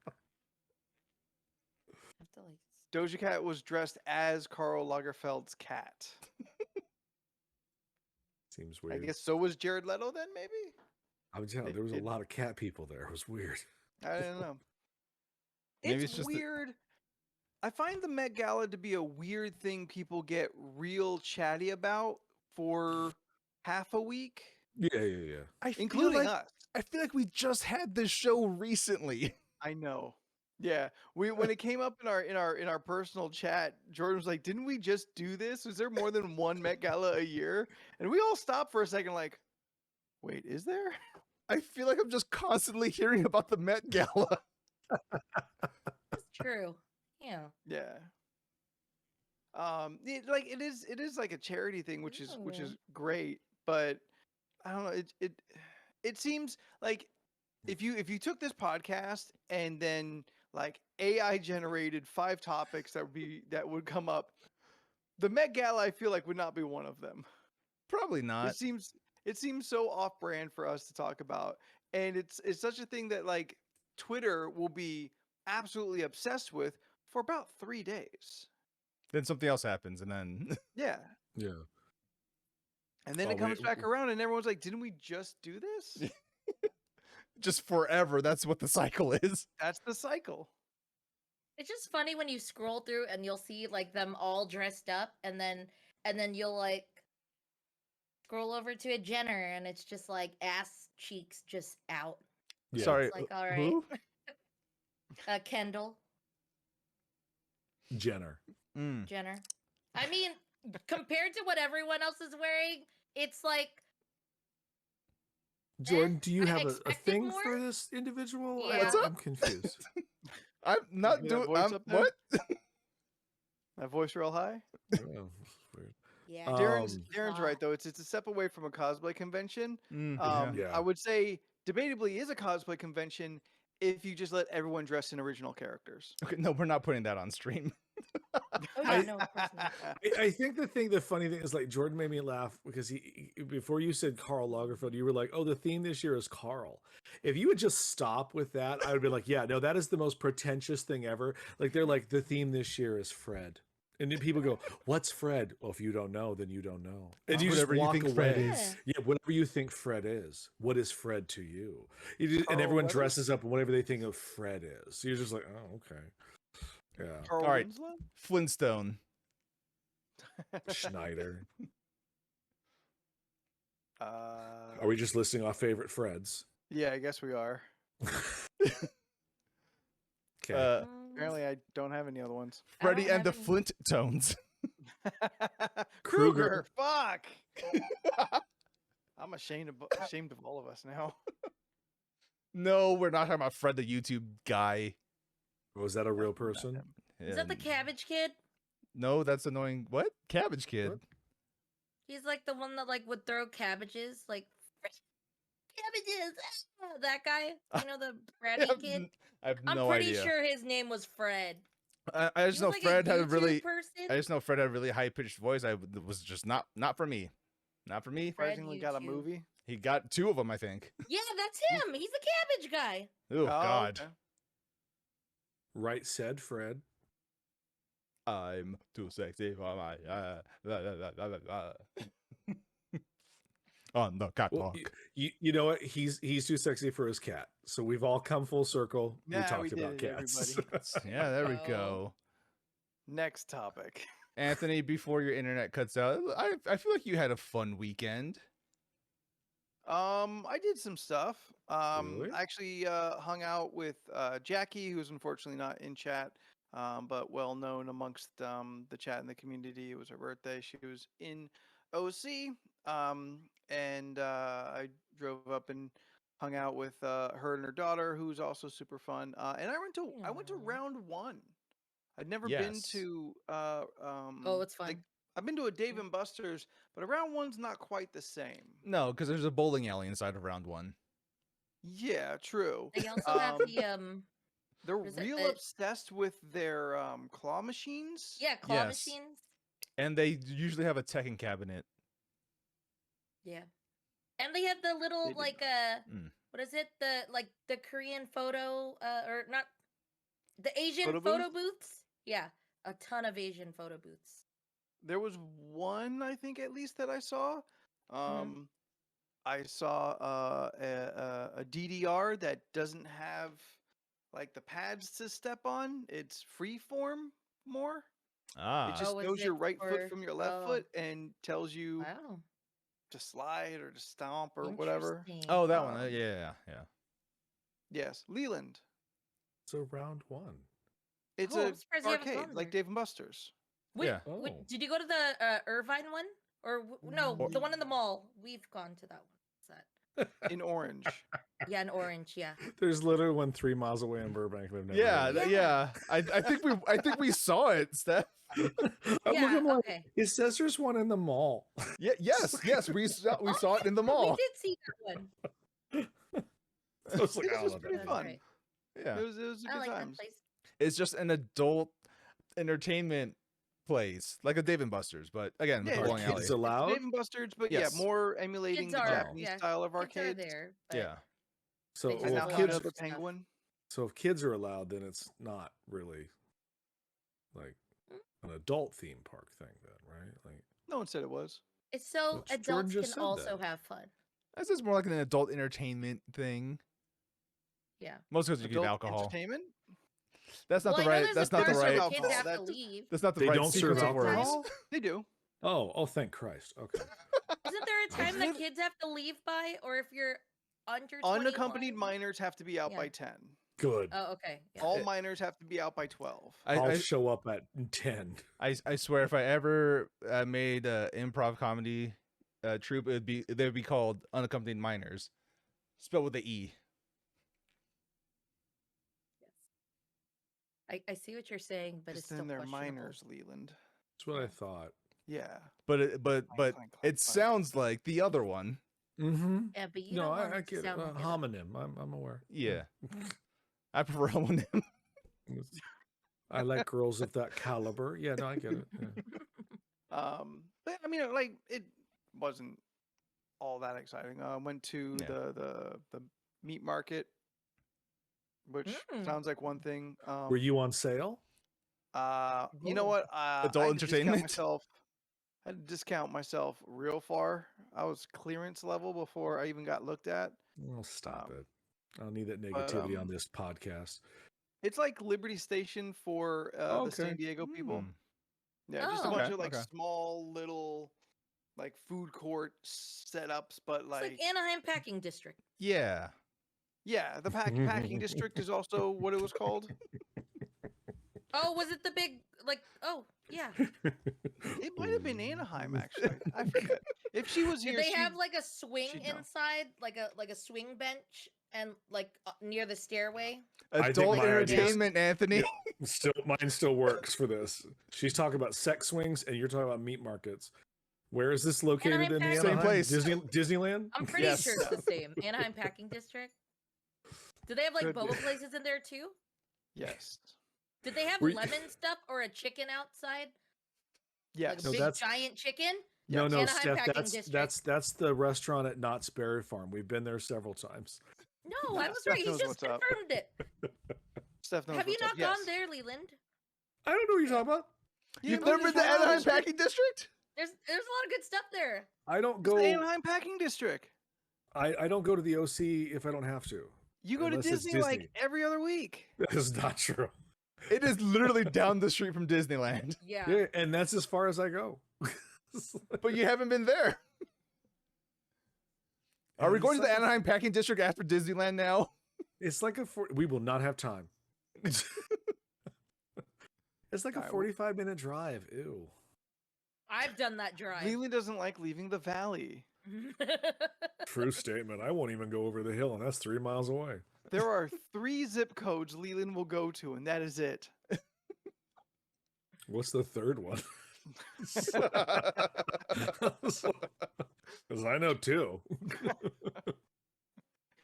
have to, like, Doja Cat was dressed as Karl Lagerfeld's cat. Seems I weird. guess so was Jared Leto then, maybe? I was telling you, there was a it- lot of cat people there. It was weird. I don't know. Maybe It's it's just the- weird. I find the Met Gala to be a weird thing people get real chatty about for half a week, Yeah. I feel including like us. I feel like we just had this show recently. I know. Yeah, when it came up in our personal chat, Jordan was like, "Didn't we just do this? Was there more than one Met Gala a year?" And we all stopped for a second, like, "Wait, is there?" I feel like I'm just constantly hearing about the Met Gala. That's true. Yeah. Yeah. It is like a charity thing, which is Yeah. great, but I don't know. It seems like if you took this podcast and then like AI generated 5 topics that would come up, the Met Gala I feel like would not be one of them. Probably not. It seems so off brand for us to talk about, and it's such a thing that like Twitter will be absolutely obsessed with for about 3 days. Then something else happens, and then Yeah. Yeah. And then Oh, it comes wait, back around, and everyone's like, "Didn't we just do this?" just forever. That's what the cycle is. That's the cycle. It's just funny when you scroll through and you'll see like them all dressed up, and then you'll like scroll over to a Jenner and it's just like ass cheeks just out. Yeah. Sorry, It's like, all right. who? Kendall Jenner. Jenner. I mean, compared to what everyone else is wearing, it's like Jordan, do you I have a expected thing more. for this individual? Yeah. What's I'm confused. I'm not You got doing. voice up there? What? That voice real high. Oh, weird. yeah. Darren's right though. It's a step away from a cosplay convention. Yeah. Yeah. I would say debatably is a cosplay convention if you just let everyone dress in original characters. Okay, no, we're not putting that on stream. Oh yeah, no, of course not. I think the funny thing is like Jordan made me laugh because he before you said Karl Lagerfeld, you were like, oh, the theme this year is Carl. If you would just stop with that, I would be like, yeah, no, that is the most pretentious thing ever. Like they're like, the theme this year is Fred. And then people go, what's Fred? Well, if you don't know, then you don't know. And you just Whatever you walk think away. Fred is. Yeah, whatever you think Fred is. What is Fred to you? And Carl everyone Weathers? dresses up in whatever they think of Fred is. So you're just like, oh, okay. Yeah. Carl All right. Winslow? Flintstone. Schneider. Uh, Are we just listing off favorite Freds? yeah, I guess we are. Okay. Apparently, I don't have any other ones. Freddy don't and the have any. Flint Tones. Kruger, fuck! I'm ashamed of all of us now. No, we're not talking about Fred the YouTube guy. Was that a real person? Is that the And- Cabbage Kid? No, that's annoying. What? Cabbage Kid. What? He's like the one that like would throw cabbages, like "Fresh cabbages. Ah," that guy, you know, the I bratty have, kid. I have I'm no pretty idea. sure his name was Fred. I just He know was like Fred had a YouTube really. person. I just know Fred had a really high pitched voice. Was just not for me. Not for me. Fred Surprisingly, got a YouTube. movie. He got 2 of them, I think. Yeah, that's him. He's the cabbage guy. Oh God. okay. Right said Fred. I'm too sexy for my on the Well, catwalk. you know what? He's too sexy for his cat. So we've all come full circle. Yeah, we we talked did about it, cats. everybody. Yeah, there we Wow. go. Next topic. Anthony, before your internet cuts out, I feel like you had a fun weekend. I did some stuff. Really? I actually hung out with Jackie, who's unfortunately not in chat, but well known amongst the chat and the community. It was her birthday. She was in OC, and I drove up and hung out with her and her daughter, who's also super fun. And I went to Aw. round 1. I'd never been Yes. to Oh, it's fun. like, I've been to a Dave and Buster's, but a round 1's not quite the same. No, because there's a bowling alley inside of round 1. Yeah, true. They also have the They're is it real the- obsessed with their claw machines. yeah, claw Yes. machines. And they usually have a Tekken cabinet. Yeah. And they have the little They do like Mm. what is it? The Korean photo or not the Asian Photo photo booth? booths? Yeah. A ton of Asian photo booths. There was one, I think, at least that I saw. Mm-hmm. I saw a DDR that doesn't have like the pads to step on. It's free form more. Ah. It just Oh, is knows your it right for- foot from your left oh. foot and tells you Wow. to slide or to stomp or whatever. Interesting. Oh, that one. um, Yeah. Yes, Leland. So round 1. It's Oh, a I'm surprised you haven't arcade gone like there. Dave and Buster's. Wait, Yeah. wait, Oh. did you go to the Irvine one? Or no, the one in the mall. We've gone to that one. What's that? In orange. Yeah, in Orange, yeah. There's literally one 3 miles away in Burbank. I've never Yeah. heard of. Yeah. I think we saw it, Steph. I'm Yeah, looking like, okay. it says there's one in the mall. Yeah. Yes. We saw it in the We mall. did see that one. I was like, This "Oh, was look pretty at That's fun. right. Yeah. It was a I good like times. that place. It's just an adult entertainment place, like a Dave and Buster's, but again, with Yeah, a bowling alley. kids allowed. Dave and Buster's, but Yes. yeah, more emulating Kids the are, Japanese yeah, style of Kids are arcades. there. but Yeah. So They I just now well, a have lot kids. another of stuff. penguin. So if kids are allowed, then it's not really like an adult theme park thing, then, right? Like, No one said it was. It's so That's- Jordan adults just can said also that. have fun. This is more like an adult entertainment thing. Yeah. Most because you give Adult alcohol. entertainment? That's not Well, the I know right. there's That's a not the part where right. Kids alcohol. have to That's- leave. That's not the They right don't serve sequence of words. alcohol? They do. oh, thank Christ. Okay. Isn't there a time that kids have to leave by, or if you're under 21? Unaccompanied minors have to be out Yeah. by 10. Good. Oh, okay. Yeah. All minors have to be out by 12. I'll I show up at 10. I swear, if I ever made an improv comedy troupe, they would be called Unaccompanied Minors, spelled with the E. I see what you're saying, but it's Just still then they're questionable. minors, Leland. That's what I thought. Yeah. But Clank, it clank. sounds like the other one. Mm-hmm. Yeah, but you No, don't want I it to get it. sound like it. Homonym. I'm aware. Yeah, I prefer homonym. I like girls of that caliber. Yeah, no, I get it. Yeah. But I mean, like, it wasn't all that exciting. I went to Yeah. the meat market, which Mm. sounds like one thing. Were you on sale? You know what? Adult I had to discount entertainment? myself. I had to discount myself real far. I was clearance level before I even got looked at. Oh, stop Um, it. I don't need that but, negativity on this podcast. It's like Liberty Station for the San Okay. Diego people. Hmm. Yeah, just a Oh. bunch Okay, of like okay. small little like food court setups, but It's like, like Anaheim Packing District. Yeah. yeah, the packing district is also what it was called. Oh, was it the big like? Oh, yeah. It might have been Anaheim actually. I forget. If she was Did here, they have like a swing she'd know. inside, like a swing bench, and like near the stairway? I think Adult my idea is- entertainment, Anthony. Mine still works for this. She's talking about sex swings, and you're talking about meat markets. Where is this located Anaheim in the Package- Same Anaheim? place. Disneyland? I'm pretty Yes. sure it's the same. Anaheim Packing District. Do they have like Could be. boba places in there too? yes, Did they have Were you- lemon stuff or a chicken outside? yes. Like a No, big that's- giant chicken? No, Yes. no, Anaheim Steph. Packing That's District. that's the restaurant at Knott's Berry Farm. We've been there several times. No, Nah, I was Steph right. He knows just what's up. confirmed it. Steph knows Have you what's up. not Yes. gone there, Leland? I don't know what you're talking about. You You've didn't go never been to Toronto Anaheim District? Packing District? There's a lot of good stuff there. I don't It's go. the Anaheim Packing District. I don't go to the OC if I don't have to. You go to Unless it's Disney like Disney. every other week. That is not true. It is literally down the street from Disneyland, Yeah. Yeah, and that's as far as I go. but you haven't been there. Are we And going it's to the like a- Anaheim Packing District after Disneyland now? It's like we will not have time. It's like a Alright, well- 45-minute drive. Ew. I've done that drive. Leland doesn't like leaving the valley. True statement. I won't even go over the hill, and that's 3 miles away. There are 3 zip codes Leland will go to, and that is it. What's the third one? Because I know 2.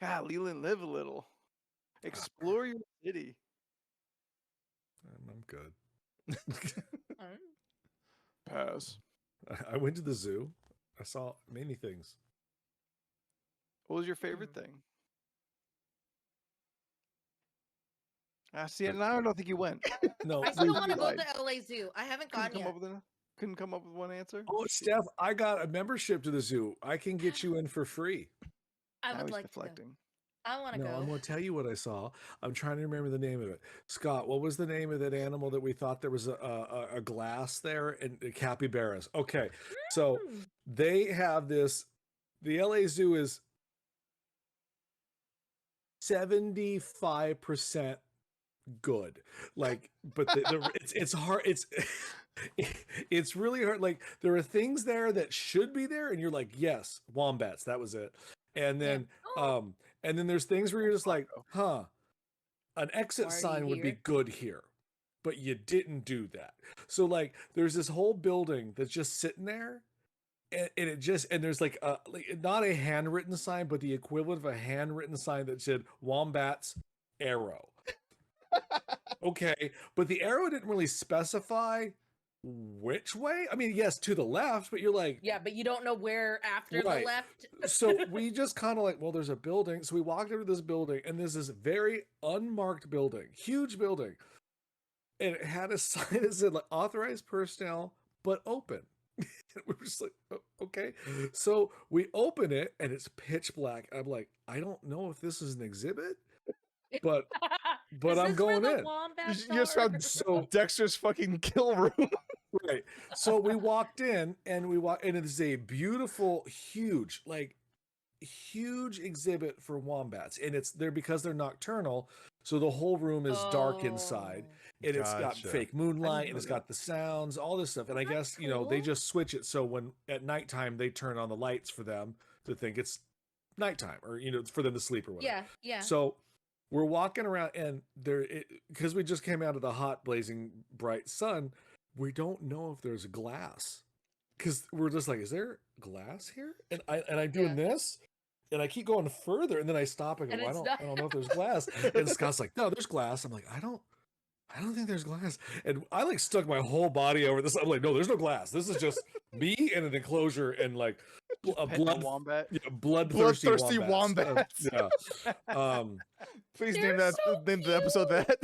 God, Leland, live a little. Explore your city. I'm good. Mm. Pass. I went to the zoo. I saw many things. What was your favorite thing? See, and I don't think you went. No, I still you want to go lied. to LA Zoo. I haven't gone Couldn't come, yet. up with couldn't come up with one answer. oh, Steph, I got a membership to the zoo. I can get you in for free. I Now would he's like to go. deflecting. I want to No, go. I'm going to tell you what I saw. I'm trying to remember the name of it. Scott, what was the name of that animal that we thought there was a glass there? And capybaras. Okay, so Mm. they have this. The LA Zoo is 75% good. Like, but it's hard. It's really hard. Like, there are things there that should be there, and you're like, yes, wombats. That was it. And then Oh. and then there's things where you're just like, huh, an exit Why are you sign would be here? good here, but you didn't do that. So like, there's this whole building that's just sitting there, and it just, and there's like not a handwritten sign, but the equivalent of a handwritten sign that said wombats arrow. Okay, but the arrow didn't really specify which way. I mean, yes, to the left, but you're like, Yeah, but you don't know where after Right. the left. so we just kind of like, well, there's a building. So we walked over to this building, and there's this very unmarked building, huge building. And it had a sign that said like authorized personnel, but open. We were just like, "Oh, okay. So we open it, and it's pitch black. I'm like, I don't know if this is an exhibit, but Is I'm this where going the in. wombats You just are? found Dexter's fucking kill room. Right. So we walked in and and it's a beautiful, huge, like huge exhibit for wombats. And it's there because they're nocturnal. So the whole room is dark inside. Oh, And it's got Gotcha. fake moonlight and know it's that. got the sounds, all this stuff. And I That's guess, they cool. just switch it so when at nighttime they turn on the lights for them to think it's nighttime or for them to sleep or whatever. Yeah, yeah. So we're walking around and because we just came out of the hot, blazing, bright sun, we don't know if there's glass. Because we're just like, is there glass here? And I'm doing this, and I keep going further, and then I stop and go, And I it's don't, not- I don't know if there's glass. And Scott's like, no, there's glass. I'm like, I don't think there's glass. And I like stuck my whole body over this. I'm like, no, there's no glass. This is just me and an enclosure and like a Pet the blood, wombat. bloodthirsty Bloodthirsty wombats. wombats. Yeah. Please They're name so the episode that.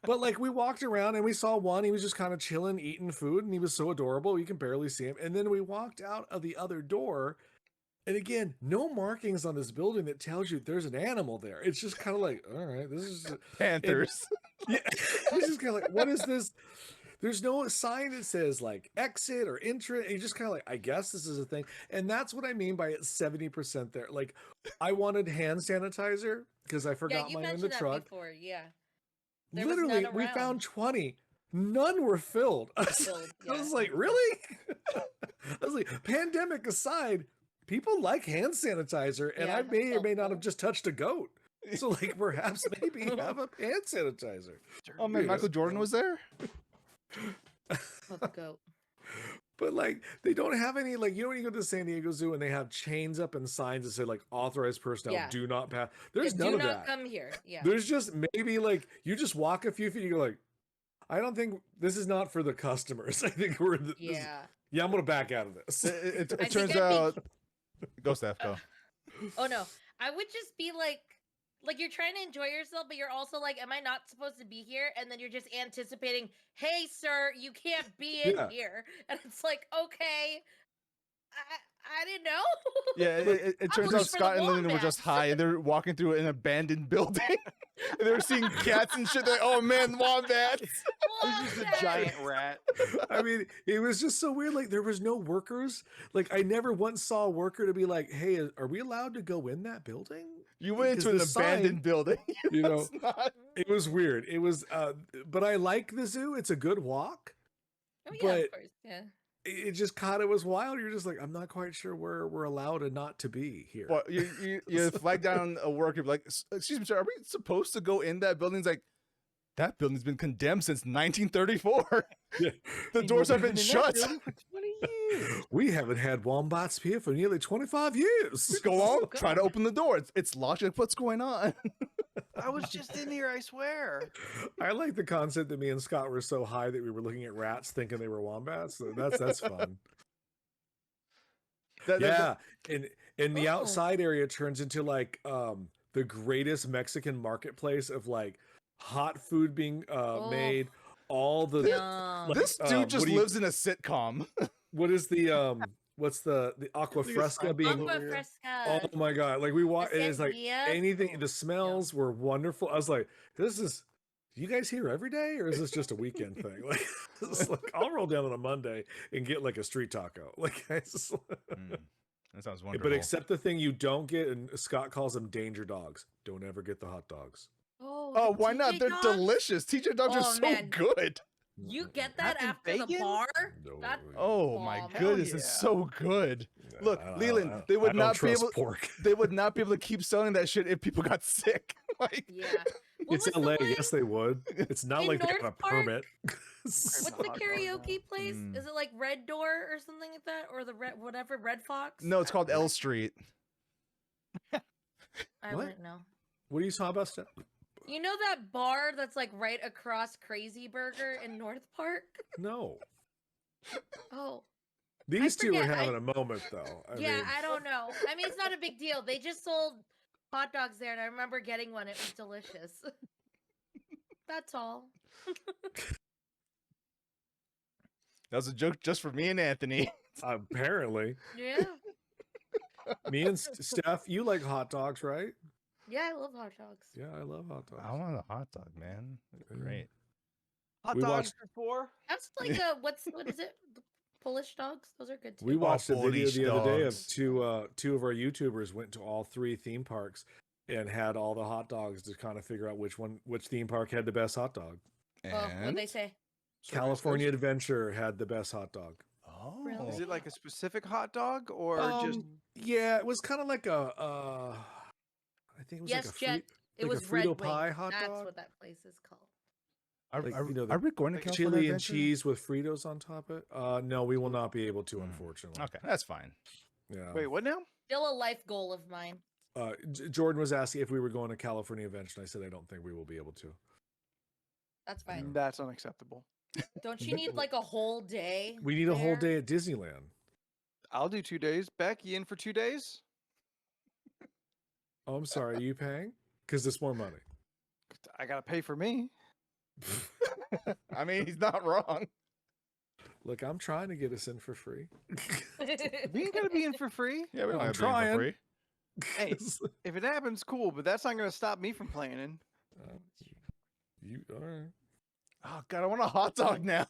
But like we walked around and we saw one, he was just kind of chilling, eating food, and he was so adorable. You can barely see him. And then we walked out of the other door. And again, no markings on this building that tells you there's an animal there. It's just kind of like, all right, this is Panthers. yeah. It's just kind of like, what is this? There's no sign that says like exit or entrance. You just kind of like, I guess this is a thing. And that's what I mean by it's 70% there. Like I wanted hand sanitizer because I Yeah, forgot you mine in mentioned the that truck. before. Yeah. There was Literally, none we around. found 20. None were filled. I Filled, was yeah. like, really? I was like, pandemic aside, people like hand sanitizer, and Yeah, I may or may not helpful. have just touched a goat. So, like, perhaps maybe have a hand sanitizer. Oh man, Dude, Michael that's Jordan was there. Let's go. But like, they don't have any, like, when you go to the San Diego Zoo and they have chains up and signs that say like authorized personnel Yeah. do not pass. There's Yeah, none do of not that. come here. Yeah. There's just maybe like you just walk a few feet, you go like, I don't think this is not for the customers. I think we're Yeah. yeah, I'm gonna back out of this. It I think turns I'd be- out. Go, Steph. Go. Oh no. I would just be like you're trying to enjoy yourself, but you're also like, am I not supposed to be here? And then you're just anticipating, hey sir, you can't be in Yeah. here. And it's like, okay. I didn't know. Yeah, it I turns was out for the Scott and Lillian were just wombats. high, and they're walking through an abandoned building. And they were seeing cats and shit. They're like, oh man, wombats. It was just a Wombats. giant rat. I mean, it was just so weird. Like there was no workers. Like I never once saw a worker to be like, "Hey, are we allowed to go in that building?" You went Because into an the sign- abandoned building. You know, It's not- it was weird. It was, but I like the zoo. It's a good walk. Oh yeah, But- of course. Yeah. It just kind of was wild. You're just like, I'm not quite sure where we're allowed and not to be here. Well, you flag down a worker, like, excuse me, sir, are we supposed to go in that building? It's like, that building's been condemned since 1934. Yeah. The doors have been In that shut. building for 20 years. We haven't had wombats here for nearly 25 years. Just go on, God. try to open the door. It's locked. Like, what's going on? I was just in here, I swear. I like the concept that me and Scott were so high that we were looking at rats thinking they were wombats. So that's fun. Yeah, and the Oh. outside area turns into like the greatest Mexican marketplace of like hot food being made. All the Yum. like, This dude what just do you- lives in a sitcom. what is the what's the aqua think it's fresca being? Aqua over here. Fresca. Oh my god! Like we walk, it is like sangria. anything. The smells were wonderful. I was like, "This is you guys here every day, or is this just a weekend thing?" Like, it's like I'll roll down on a Monday and get like a street taco. Like, that sounds wonderful. but except the thing you don't get, and Scott calls them danger dogs. Don't ever get the hot dogs. Oh, the why not? TJ They're dogs? delicious. TJ dogs are Oh, so man. good. You get that Wrapped in after the bacon? bar? No. That- Oh my Oh, hell goodness, yeah. it's so good. Look, I don't- Leland, I they would don't not be trust able. pork. They would not be able to keep selling that shit if people got sick. Like, Yeah. What It's was the LA. one- Yes, they would. It's not in like they got a North Park? permit. What's Hot the dog karaoke place? Mm. Is it like Red Door or something like that, or the Red whatever Red Fox? no, it's called L Street. I What? wouldn't know. What are you talking about, Steph? You know that bar that's like right across Crazy Burger in North Park? No. Oh, These two are forget, having a moment, though. I yeah, mean, I don't know. I mean, it's not a big deal. They just sold hot dogs there, and I remember getting one. It was delicious. That's all. That was a joke just for me and Anthony. apparently. Yeah, Me and Steph, you like hot dogs, right? yeah, I love hot dogs. Yeah, I love hot dogs. I want a hot dog, man. They're Yeah. great. Hot We dogs watched- for 4. That's like what is it? The Polish dogs? Those are good too. We watched a video Polish the other day of dogs. two of our YouTubers went to all 3 theme parks and had all the hot dogs to kind of figure out which theme park had the best hot dog. What'd they say? California Adventure had the best hot dog. Oh. Really? Is it like a specific hot dog or just Yeah, it was kind of like I think it was Yes, like a Jet. It like a was Red Frito pie Wings. hot That's dog? what that place is called. Are, like, are, you know, are we going to like California chili and Adventure? cheese with Fritos on top of it. No, we will not be able to, Mm. unfortunately. Okay, that's fine. Yeah. Wait, what now? Still a life goal of mine. Jordan was asking if we were going to California Adventure, and I said I don't think we will be able to. That's fine. That's unacceptable. Don't you need like a whole day? We need a whole there? day at Disneyland. I'll do 2 days. Beck, you in for 2 days? Oh, I'm sorry. Are you paying? Because it's more money. I gotta pay for me. I mean, he's not wrong. Look, I'm trying to get us in for free. We ain't gonna be in for free. Yeah, we don't I'm have to be in for trying. free. Hey. If it happens, cool, but that's not gonna stop me from planning. You all right? Oh god, I want a hot dog now.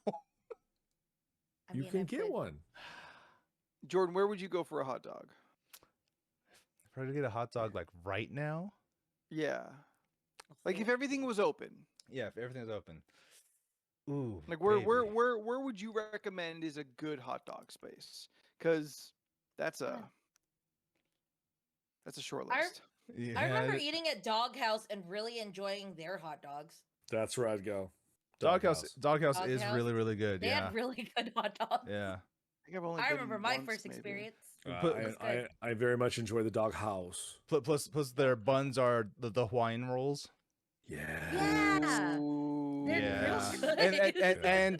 I You mean, can I get could- one. Jordan, where would you go for a hot dog? Try to get a hot dog like right now. Yeah. Like see. if everything was open. Yeah, if everything's open. Ooh, Like where baby. would you recommend is a good hot dog space? Because that's a short I- list. Yeah, I remember eating at Doghouse and really enjoying their hot dogs. That's where I'd go. Doghouse is Doghouse? really good. They Yeah, had really good hot dogs. yeah. I think I've only I been remember my once, first maybe. experience. Put- It was I good. very much enjoy the dog house. Plus, their buns are the Hawaiian rolls. Yeah. Ooh. They're real Yeah,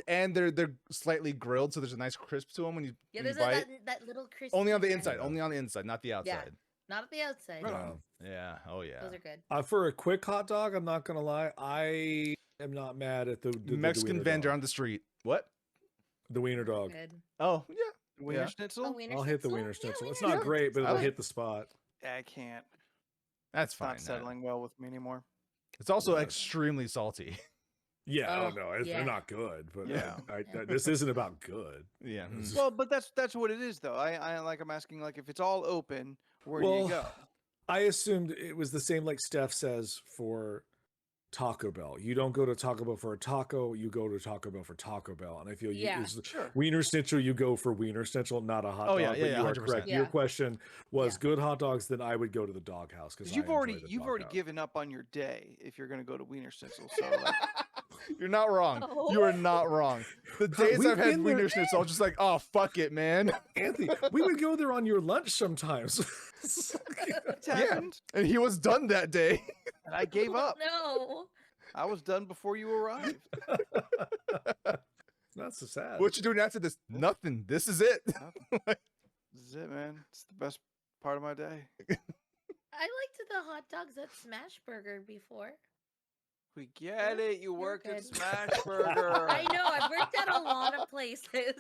good. and they're slightly grilled, so there's a nice crisp to them when you, Yeah, when you there's bite. that little crispy. Only on the crunch. inside. Only on the inside, not the outside. Not at the outside. Right Yeah. on. Yeah. Oh yeah. Those are good. For a quick hot dog, I'm not gonna lie, I am not mad at the Mexican wiener vendor dog. on the street. What? The wiener dog. Good. Oh yeah. Wiener Yeah. schnitzel? Oh, wiener I'll hit the schnitzel? wiener Yeah, schnitzel. It's wiener not great, but I it'll like- hit the spot. I can't. That's It's fine. not settling well with me anymore. It's also Yeah. extremely salty. Yeah, Oh, oh no, yeah. they're not good. But Yeah. this isn't about good. Yeah. This is- Well, but that's what it is though. I'm asking like if it's all open, where do you go? I assumed it was the same like Steph says for Taco Bell. You don't go to Taco Bell for a taco, you go to Taco Bell for Taco Bell. And I feel Yeah. Sure. Wiener schnitzel, you go for wiener schnitzel, not a hot Oh, dog. yeah, but yeah, you are 100%. correct. Yeah. Your question was Yeah. good hot dogs, then I would go to the doghouse Because you've already given up on your day if you're gonna go to Wiener Schnitzel. So like, You're not wrong. No. You are not wrong. The days We've I've had been there. Wiener Schnitzel, I'm just like, oh fuck it, man. Anthony, we would go there on your lunch sometimes. it's Yeah. happened, And he was done that day. and I gave up. No. I was done before you arrived. Not so sad. What you doing after this? Nothing. This is it. This is it, man. It's the best part of my day. I liked the hot dogs at Smashburger before. We get it. You You're worked at good. Smash Burger. I know. I've worked at a lot of places.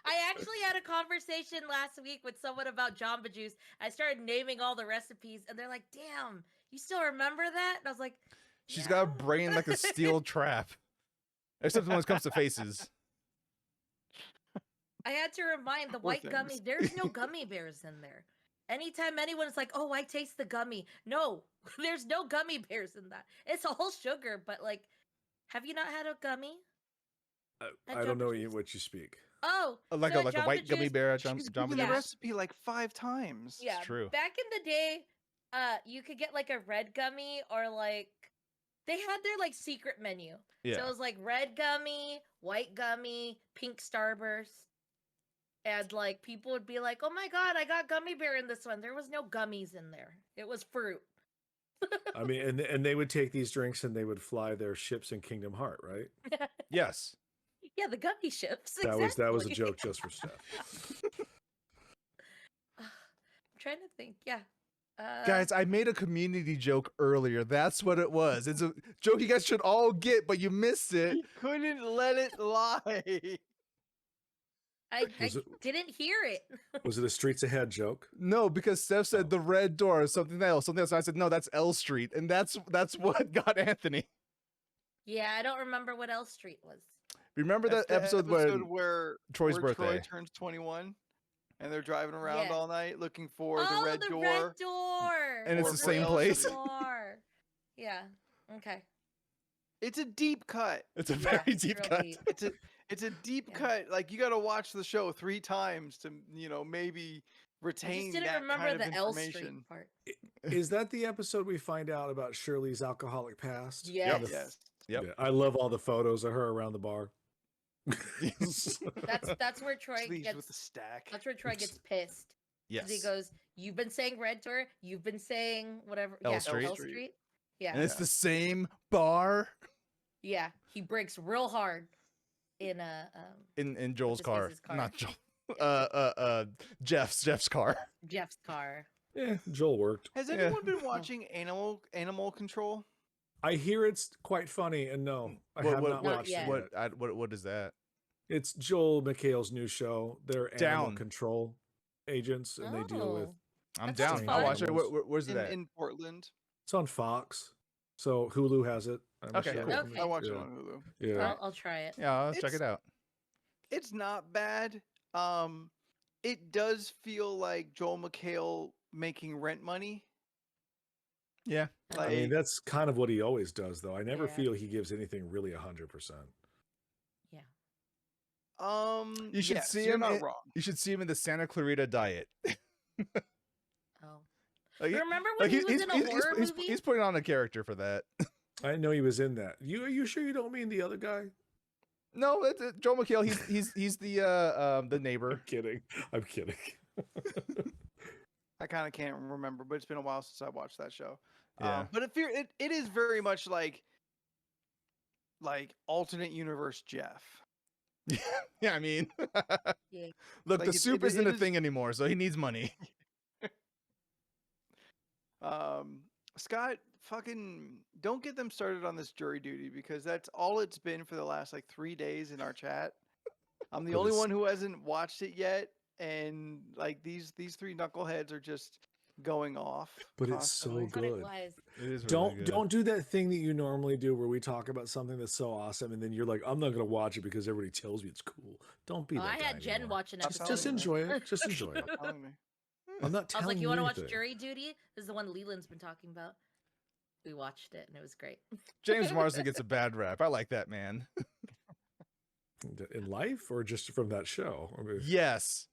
I actually had a conversation last week with someone about Jamba Juice. I started naming all the recipes, and they're like, "Damn, you still remember that?" And I was like, She's got a "Yeah." brain like a steel trap. Except when it comes to faces. I had to remind the Poor white gummy. things. There's no gummy bears in there. Anytime anyone's like, "Oh, I taste the gummy," no, there's no gummy bears in that. It's all sugar. But like, have you not had a gummy? at I don't know Jamba Juice? what you speak. Oh, Like so a at Jamba white gummy Juice- bear at She's Jamba given Juice. the recipe like 5 times. Yeah, true. Back in the day, you could get like a red gummy or like they had their like secret menu. So it Yeah. was like red gummy, white gummy, pink starburst. And like people would be like, "Oh my god, I got gummy bear in this one." There was no gummies in there. It was fruit. I mean, and they would take these drinks and they would fly their ships in Kingdom Heart, right? Yes. Yeah, the gummy ships. That was a exactly. joke just for Steph. I'm trying to think. Yeah. Guys, I made a community joke earlier. That's what it was. It's a joke you guys should all get, but you missed it. He couldn't let it lie. I Was it- didn't hear it. Was it a Streets Ahead joke? No, because Steph said the red door, something else. And I said, no, that's L Street. And that's what got Anthony. Yeah, I don't remember what L Street was. Remember That's that the episode where Troy's Troy birthday. turns 21, and they're driving around Yeah. all night looking for the Oh, red the door. red door. And it's Or the for same L place. Street. Bar. Yeah. Okay. It's a deep cut. It's a Yeah, very it's deep real cut. deep. It's a deep Yeah. cut. Like you got to watch the show 3 times to maybe I retain just didn't that remember kind of the L Street information. part. Is that the episode we find out about Shirley's alcoholic past? Yes. And the- Yes. Yep. Yeah, I love all the photos of her around the bar. That's where Troy Sleeves gets. with the stack. That's where Troy gets pissed. 'Cause Yes. He goes, "You've been saying red door. You've been saying whatever." L yeah, Street. L Street. Yeah. And it's the same bar Yeah. He breaks real hard in in Joel's his car. face's car. Not Joel. Jeff's car. Jeff's car. Yeah, Joel worked. Has Yeah. anyone been watching Animal Control? I hear it's quite funny, and no, I have not Not watched yet. it yet. What is that? It's Joel McHale's new show. They're animal Down. control agents, and they deal with. Oh. I'm That down. sounds I'll fun. watch it. Where's it at? In Portland. It's on Fox, so Hulu has it. I'm Okay, sure. cool. Okay. I watched it Yeah. on Hulu. Yeah. I'll try it. Yeah, I'll check It's- it out. It's not bad. It does feel like Joel McHale making rent money. Yeah. I mean, Like, that's kind of what he always does, though. I never Yeah. feel he gives anything really 100%. Yeah. You should yes, see you're him not in- wrong. You should see him in the Santa Clarita Diet. Oh. Like, Remember when he was in a horror he's, movie? he's putting on a character for that. I didn't know he was in that. Are you sure you don't mean the other guy? No, it's Joel McHale. He's the neighbor. I'm kidding. I'm kidding. I kind of can't remember, but it's been a while since I watched that show. Yeah. But it is very much like alternate universe Jeff. Yeah, I mean, Yeah. look, Like, the soup isn't it a is- thing anymore, so he needs money. Scott, fucking don't get them started on this jury duty because that's all it's been for the last 3 days in our chat. I'm the But only it's- one who hasn't watched it yet, and these 3 knuckleheads are just going off. But it's so constantly. But it good. was. It is Don't do that thing that you normally do where we talk about something that's so awesome and then you're like, I'm not gonna watch it because everybody tells me it's cool. Don't be Oh, that I guy had Jen anymore. watch an Stop episode. Just telling me. enjoy it. Just enjoy it. Stop telling me. I'm not I was telling like, you want to watch anything. Jury Duty? This is the one Leland's been talking about. We watched it and it was great. James Marsden gets a bad rap. I like that man. In life or just from that show? I mean, Yes,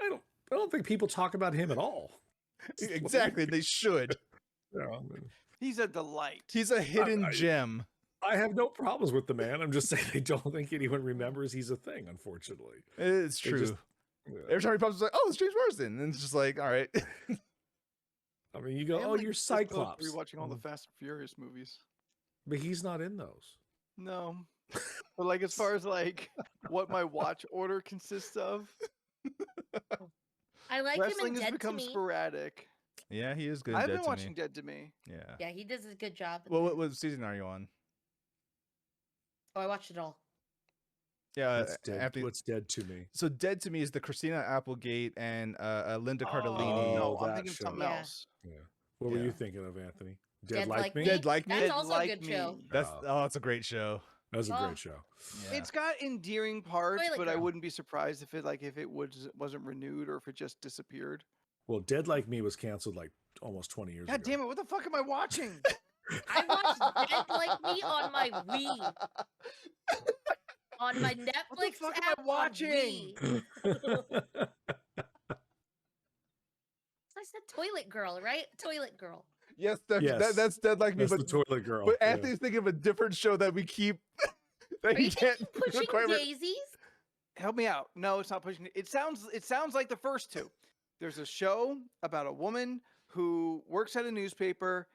I don't think people talk about him at all. exactly. They should. Yeah, I mean, He's a delight. He's a hidden I- gem. I have no problems with the man. I'm just saying I don't think anyone remembers he's a thing, unfortunately. It's They true. just- Yeah. Every time he pops, it's like, oh, it's James Marsden, and it's just like, all right. I mean, you go, I'm, oh, you're this close to Cyclops. rewatching all the Fast and Furious movies. But he's not in those. No, but as far as what my watch order consists of, I like wrestling him in has Dead to become Me. sporadic. Yeah, he is good. I've Dead been to watching Me. Dead to Me. Yeah. Yeah, he does a good job. in Well, that. what season are you on? Oh, I watched it all. Yeah, What's dead, Anthony- what's dead to me? So Dead to Me is the Christina Applegate and Linda Cardellini. no, Oh, I'm that thinking of show. something Yeah. else. Yeah. What were Yeah. you thinking of, Anthony? Dead, Dead Like Like Me? Me? Dead Like Me? That's Dead also Like a good Me. show. That's a great show. That was a Oh. great show. Yeah. It's got endearing parts, Toilet but I Girl. wouldn't be surprised if it wasn't renewed or if it just disappeared. Well, Dead Like Me was canceled almost 20 years God ago. damn it! What the fuck am I watching? I watched Dead Like Me on my Wii. On my Netflix fuck am I app on watching? Wii. I said Toilet Girl, right? Toilet Girl. Yes, Yes. that's Dead Like Me. That's But, the toilet girl. but yeah. Anthony's thinking of a different show that we keep. That Are he you can't thinking Pushing quite re- Daisies? Help me out. No, it's not pushing. It sounds like the first two. There's a show about a woman who works at a newspaper.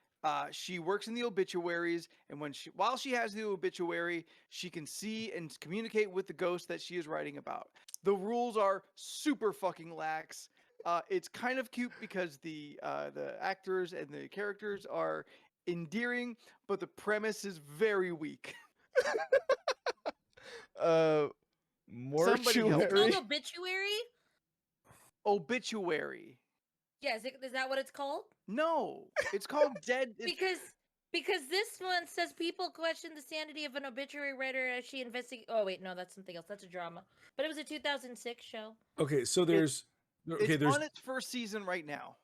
She works in the obituaries, and while she has the obituary, she can see and communicate with the ghost that she is writing about. The rules are super fucking lax. It's kind of cute because the actors and the characters are endearing, but the premise is very weak. It's Mortuary. called Obituary? Obituary. Yeah, is that what it's called? No, it's called Dead. Because Because this one says people question the sanity of an obituary writer as she investigates. Oh wait, no, that's something else. That's a drama. But it was a 2006 show. Okay, so there's It's on its first season right now.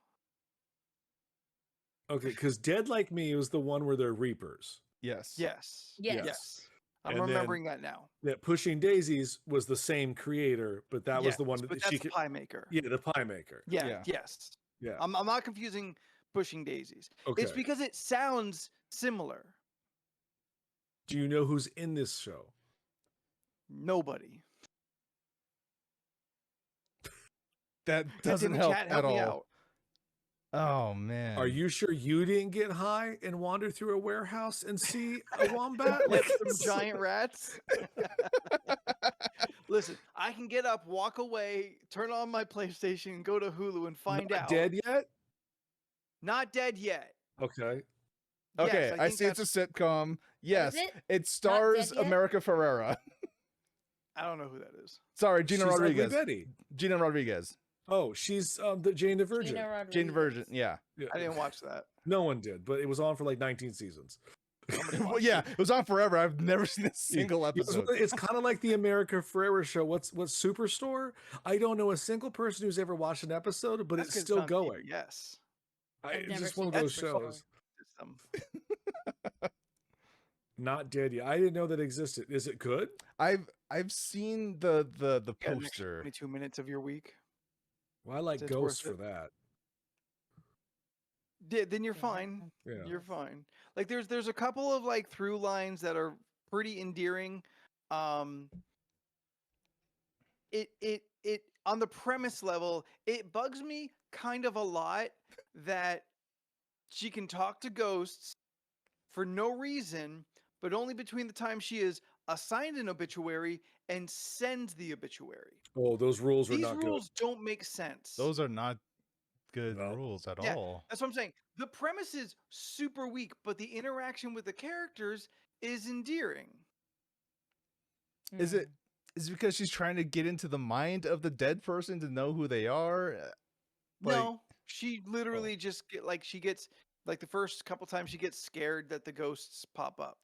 okay, because Dead Like Me was the one where they're Reapers. Yes. Yes. Yes. I'm And then- remembering that now. That Pushing Daisies was the same creator, but that was the one but that that's she the could. pie maker. Yeah, the Pie Maker. Yeah. Yeah. Yes. Yeah. I'm not confusing Pushing Daisies. Okay. It's because it sounds similar. Do you know who's in this show? Nobody. That That's in doesn't the help chat, at me all. out. Oh man. Are you sure you didn't get high and wander through a warehouse and see a wombat? Like some giant rats. Listen, I can get up, walk away, turn on my PlayStation, go to Hulu and find Not out. dead yet? Not dead yet. Okay. Okay, Yes, I think see it's a sitcom. Yes, it? it stars dead yet? America Ferrera. I don't know who that is. Sorry, Gina She's Ugly Rodriguez. Betty. Gina Rodriguez. Oh, she's the Jane the Virgin. Gina Jane the Virgin. Rodriguez. Yeah. Yeah. I didn't watch that. No one did, but it was on for like 19 seasons. Well, yeah, it was on forever. I've never seen a single episode. It's kind of like the America Ferrera show. What's Superstore? I don't know a single person who's ever watched an episode, but That's it's 'cause still on going. Yes. I've It's never just one of seen those Superstore. shows. System. Not dead yet. I didn't know that existed. Is it good? I've seen the You got an extra poster. 22 minutes of your week. Well, I like It's Ghosts worth for that. Then you're Yeah. fine. Yeah. You're fine. Like there's a couple of like through lines that are pretty endearing. It on the premise level, it bugs me kind of a lot that she can talk to ghosts for no reason, but only between the time she is assigned an obituary and sends the obituary. Oh, those rules are These not rules don't make sense. Those are not good No. rules at Yeah. all. That's what I'm saying. The premise is super weak, but the interaction with the characters is endearing. Is it is it because she's trying to get into the mind of the dead person to know who they are? Like- No, she literally just she gets like the first couple times she gets scared that the ghosts pop up.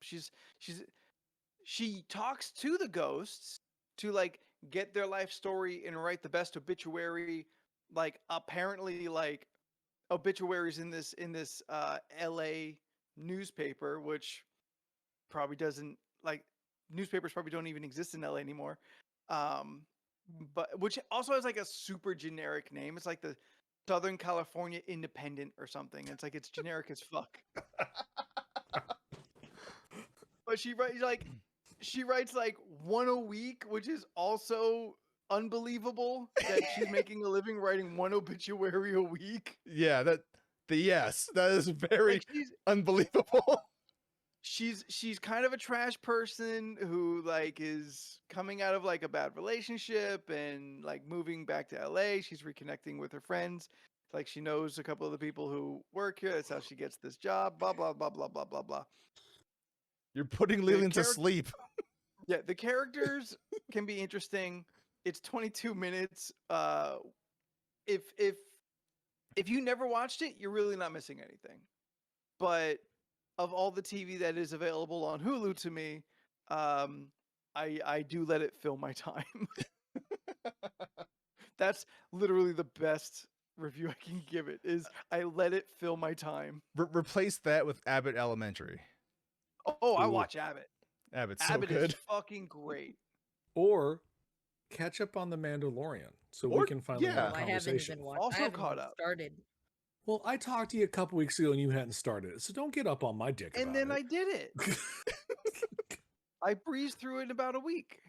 She talks to the ghosts to like get their life story and write the best obituary. Like apparently like obituaries in this LA newspaper, which probably doesn't like newspapers probably don't even exist in LA anymore. But which also has like a super generic name. It's like the Southern California Independent or something. It's like it's generic as fuck. But she writes like one a week, which is also unbelievable that she's making a living writing one obituary a week. Yeah, that is very Like unbelievable. she's kind of a trash person who like is coming out of like a bad relationship and like moving back to LA. She's reconnecting with her friends. Like she knows a couple of the people who work here. That's how she gets this job. Blah blah blah blah blah blah blah. You're putting Leland to character- sleep. Yeah, the characters can be interesting. It's 22 minutes. If you never watched it, you're really not missing anything. But of all the TV that is available on Hulu to me, I do let it fill my time. That's literally the best review I can give it. Is I let it fill my time. Replace that with Abbott Elementary. Oh, I Ooh. watch Abbott. Abbott's so Abbott good. is fucking great. Or catch up on the Mandalorian so Or- we can finally yeah. have a I haven't conversation. even watched. Also I haven't caught even up. started. Well, I talked to you a couple weeks ago and you hadn't started it, so don't get up on my dick. And about then it. I did it. I breezed through it in about a week.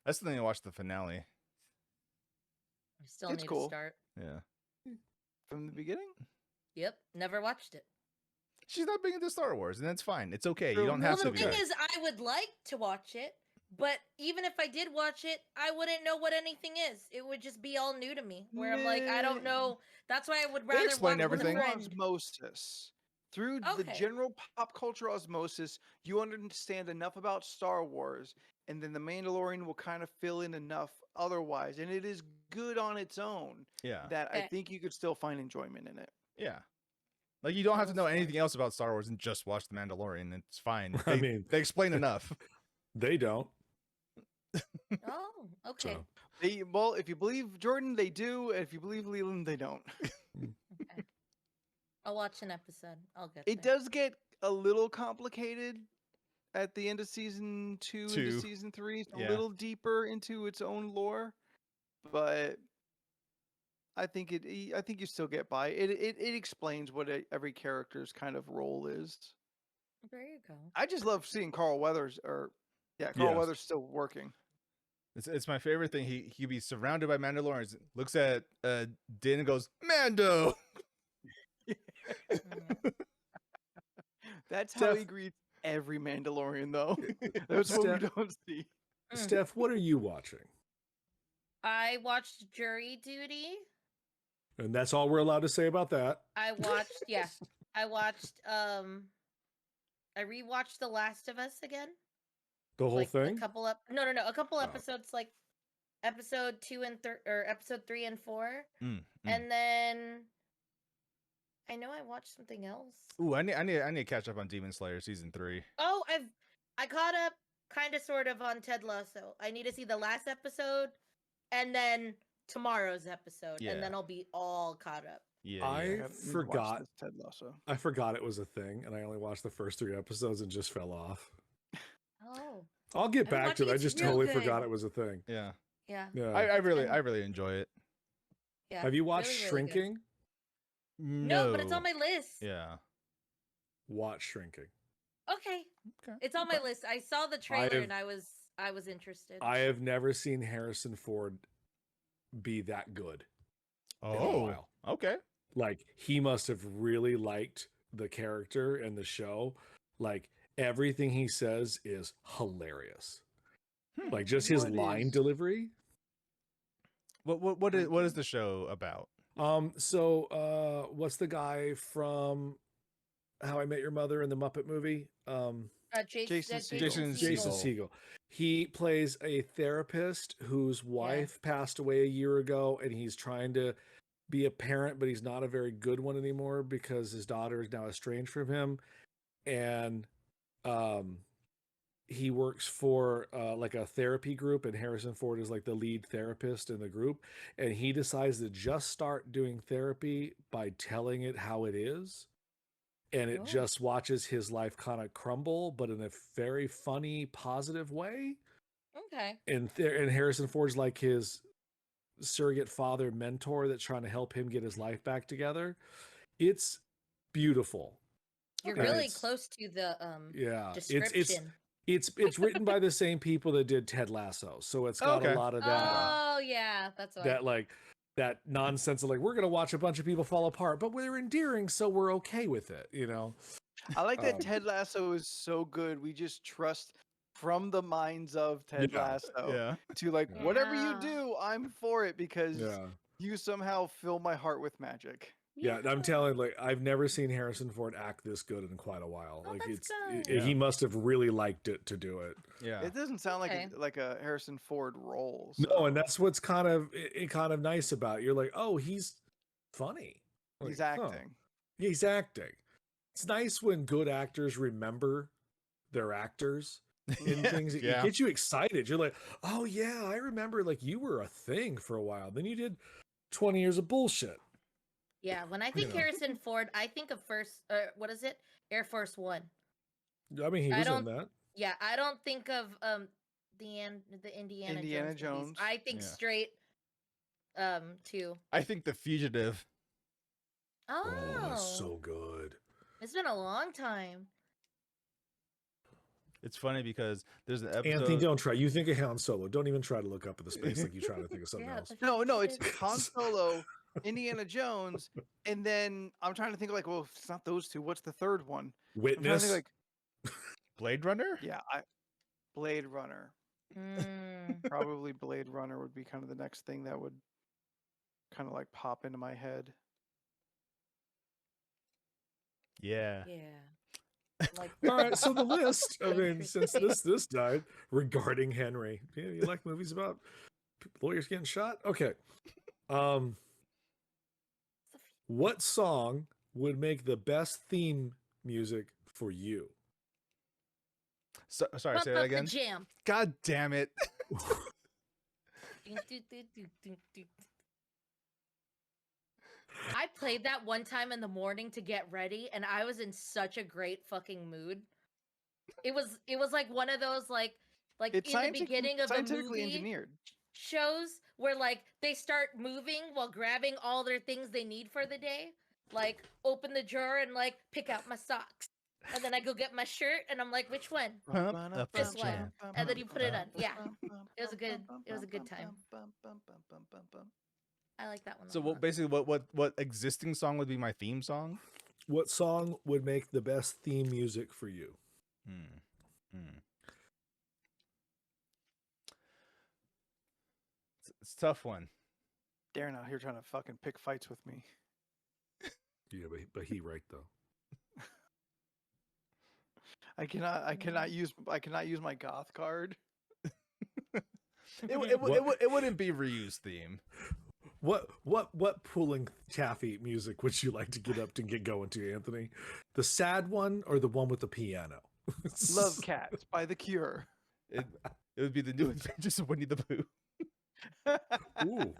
That's the thing. I watched the finale. I still It's need cool. to start. Yeah, From the beginning? Yep, never watched it. she's not big into Star Wars, and that's fine. It's okay. True. You don't Well, have the to be. thing is, I would like to watch it, but even if I did watch it, I wouldn't know what anything is. It would just be all new to me. Where I'm like, I don't Nah. know. That's why I would rather explain watch everything. with a Through friend. osmosis. Through the Okay. general pop culture osmosis, you understand enough about Star Wars, and then The Mandalorian will kind of fill in enough otherwise. And it is good on its own Yeah, that I Okay. think you could still find enjoyment in it. yeah. Like you don't have to know Those anything else about Star Wars and just watch The Mandalorian. It's fine. I They, mean- they explain enough. They don't. Oh, okay. So Well, if you believe Jordan, they do. And if you believe Leland, they don't. Okay. I'll watch an episode. I'll get It there. does get a little complicated at the end of season 2 into Two. season 3. It's a Yeah. little deeper into its own lore, but I think I think you still get by. It explains what every character's kind of role is. There you go. I just love seeing Carl Weathers, Carl Yes. Weathers still working. It's my favorite thing. He could be surrounded by Mandalorians, looks at Din and goes, Mando. Mm. That's how he Steph- greets every Mandalorian, though. That's what we Steph- don't see. Mm. Steph, what are you watching? I watched Jury Duty. And that's all we're allowed to say about that. I watched, yeah. I watched, I rewatched The Last of Us again. The whole like thing? A couple up, no, a couple Oh. episodes, like episode 2 and or episode 3 and 4, Mm, mm. and then I know I watched something else. Ooh, I need to catch up on Demon Slayer season 3. Oh, I caught up, kind of, sort of, on Ted Lasso. I need to see the last episode, and then tomorrow's episode, Yeah. and then I'll be all caught up. Yeah, I yeah. need to watch forgot. this Ted Lasso. I forgot it was a thing, and I only watched the first 3 episodes and just fell off. Oh, I'll get I'm back to it. watching I it's just real totally forgot good. it was a thing. Yeah. yeah, Yeah. I really been- I really enjoy it. yeah. Have you watched really good. Shrinking? No, but it's on my list. Yeah. Watch Shrinking. Okay, Okay. it's on my list. I saw the trailer have- and I was interested. I have never seen Harrison Ford be that good. in a Oh. while. Okay. Like, he must have really liked the character and the show. Like, everything he says is hilarious. Hmm. Like, just his What line is- delivery. What is the show about? What's the guy from How I Met Your Mother in the Muppet movie? Jason Segel. Jason Jason Segel. Segel. He plays a therapist whose wife passed away a year ago, and he's trying to be a parent, but he's not a very good one anymore because his daughter is now estranged from him. And he works for like a therapy group, and Harrison Ford is like the lead therapist in the group. And he decides to just start doing therapy by telling it how it is. And it Oh. just watches his life kind of crumble, but in a very funny, positive way. Okay. And Harrison Ford's like his surrogate father mentor that's trying to help him get his life back together. It's beautiful. You're Okay. really It's- close to the Yeah, description. it's written by the same people that did Ted Lasso, so it's got Okay. a lot of that Oh yeah, that's why. that like that nonsense of like, we're gonna watch a bunch of people fall apart, but we're endearing, so we're okay with it, you know. I like that Um, Ted Lasso is so good. We just trust from the minds of Ted Yeah. Lasso Yeah. to like Yeah. whatever you Yeah. do, I'm for it because Yeah. you somehow fill my heart with magic. Yeah, I'm telling, like, I've never seen Harrison Ford act this good in quite a while. Oh, Like, that's it's good. he must have really liked it to do it. Yeah. It doesn't sound Okay. like a Harrison Ford role. No, so and that's what's kind of kind of nice about it. You're like, oh, he's funny. he's Like, huh. acting. He's acting. It's nice when good actors remember their actors in things. It Yeah. gets you excited. You're like, oh yeah, I remember. Like, you were a thing for a while. Then you did 20 years of bullshit. Yeah, when I think know. Harrison Ford, I think of what is it? Air Force One. I mean, he I was in don't- that. Yeah, I don't think of the Indiana Indiana Jones. movies. Jones. I think Yeah. straight to I think The Fugitive. oh, that's so good. it's been a long time. It's funny because there's an episode. Anthony, don't try. You think of Han Solo. Don't even try to look up at the space like you try to think of something Yeah, else. the No, it's Fugitive. Han Solo, Indiana Jones, and then I'm trying to think like, well, if it's not those two, what's the third one? I'm trying to Witness. think like, Blade Runner? yeah, Blade Runner. Mm, Probably Blade Runner would be kind of the next thing that would kind of like pop into my head. Yeah. yeah. Like All right, so the list. I mean, Interesting. since this died regarding Henry, yeah, you like movies about lawyers getting shot? Okay. What song would make the best theme music for you? Sorry, Pump say that up again. the jam. God damn it. I played that one time in the morning to get ready, and I was in such a great fucking mood. It was like one of those like It's in the beginning of a scientifically movie engineered. shows where like they start moving while grabbing all their things they need for the day. Like open the drawer and like pick out my socks. And then I go get my shirt and I'm like, which one? Pump up This the one. jam. And then you put it on. Yeah. It was a good time. I like that one. So what basically what existing song would be my theme song? What song would make the best theme music for you? It's a tough one. Darren out here trying to fucking pick fights with me. Yeah, but he right though. I cannot use my goth card. It wouldn't be Ryu's theme. What pulling taffy music would you like to get up to get going to, Anthony? The sad one or the one with the piano? Love Cats by The Cure. It would be the new Adventures of Winnie the Pooh. Ooh.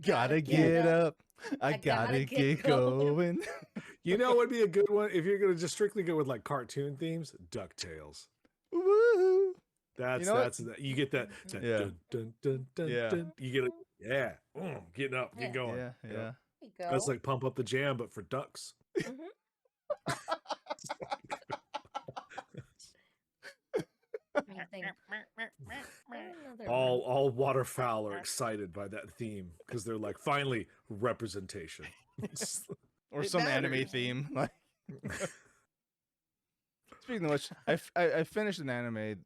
Gotta get up. I gotta get going. You know what would be a good one if you're gonna just strictly go with like cartoon themes? DuckTales. Woo! That's You know that's that you get that Yeah. dun, dun, dun, dun, Yeah. dun. You get it. Yeah. Getting up, get Yeah. going. Yeah, yeah. There you go. That's like Pump Up the Jam, but for ducks. Mhm. Let me think. Another All waterfowl are excited by that theme because they're like, finally, representation. Or It some anime matters. theme. Like speaking of which, I finished an anime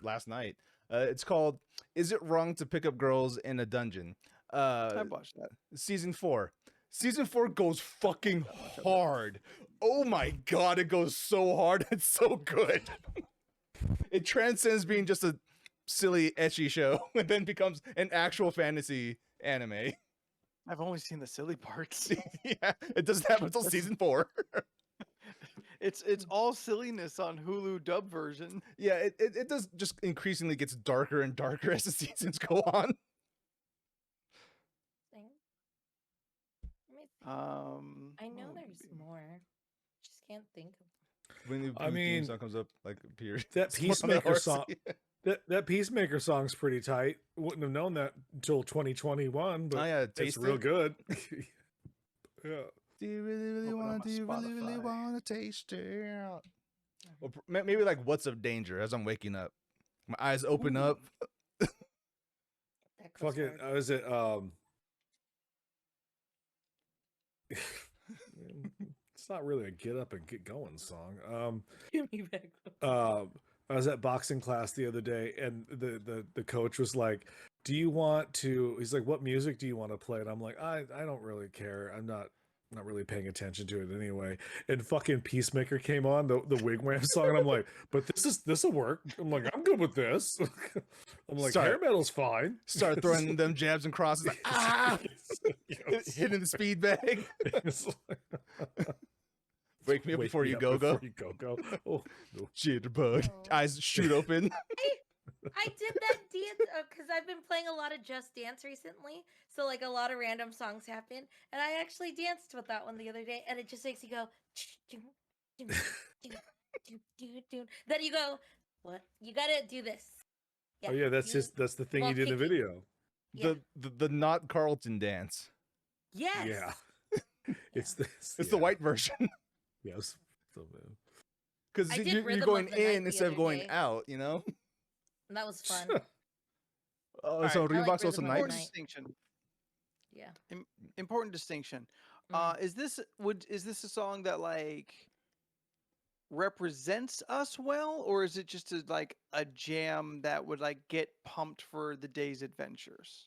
last night. It's called "Is It Wrong to Pick Up Girls in a Dungeon?" I've watched that. Season 4. Season 4 goes fucking hard. Oh my god, it goes so hard. It's so good. It transcends being just a silly ecchi show and then becomes an actual fantasy anime. I've only seen the silly parts. Yeah, it doesn't happen until season 4. It's all silliness on Hulu dub version. Yeah, it does just increasingly gets darker and darker as the seasons go on. thing. Let me think. I know what would there's be- more. Just can't think of. When the I theme mean, song comes up, like period. that Someone on the Peacemaker LoRC. song- That Peacemaker song's pretty tight. Wouldn't have known that until 2021, but Oh yeah, it's taste real it. good. Yeah. Do you really Open up want? my Do you really Spotify. want to taste it? Or maybe like "What's of Danger" as I'm waking up. My eyes open up. That goes Fucking, hard. is it it's not really a get up and get going song. Give me back. I was at boxing class the other day and the coach was like, do you want to, he's like, what music do you want to play? And I'm like, I don't really care. I'm not really paying attention to it anyway. And fucking Peacemaker came on, the Wigwam song, and I'm like, but this'll work. I'm like, I'm good with this. I'm like, Start- hair metal's fine. Start throwing them jabs and crosses. Like, ah! Hitting the speed bag. It's like- Wake me up Wake before me you up go before you go. Oh, no. Jitterbug. Oh. Eyes shoot open. I did that dance because I've been playing a lot of Just Dance recently. So like a lot of random songs happen, and I actually danced with that one the other day, and it just makes you go. Then you go, what? You gotta do this. Oh yeah, that's you- that's the thing well, you did in the kick- video. Yeah. The not Carlton dance. Yes. Yeah. It's this. It's the white version. Yes. So, Because I did you're Rhythm going of the Night in the instead of other going day. out, you know? And that was fun. Oh, so Alright, I like Reebok's also Rhythm of the night. Important Night. distinction. Yeah. Important distinction. Mm. Is this a song that like represents us well, or is it just a jam that would like get pumped for the day's adventures?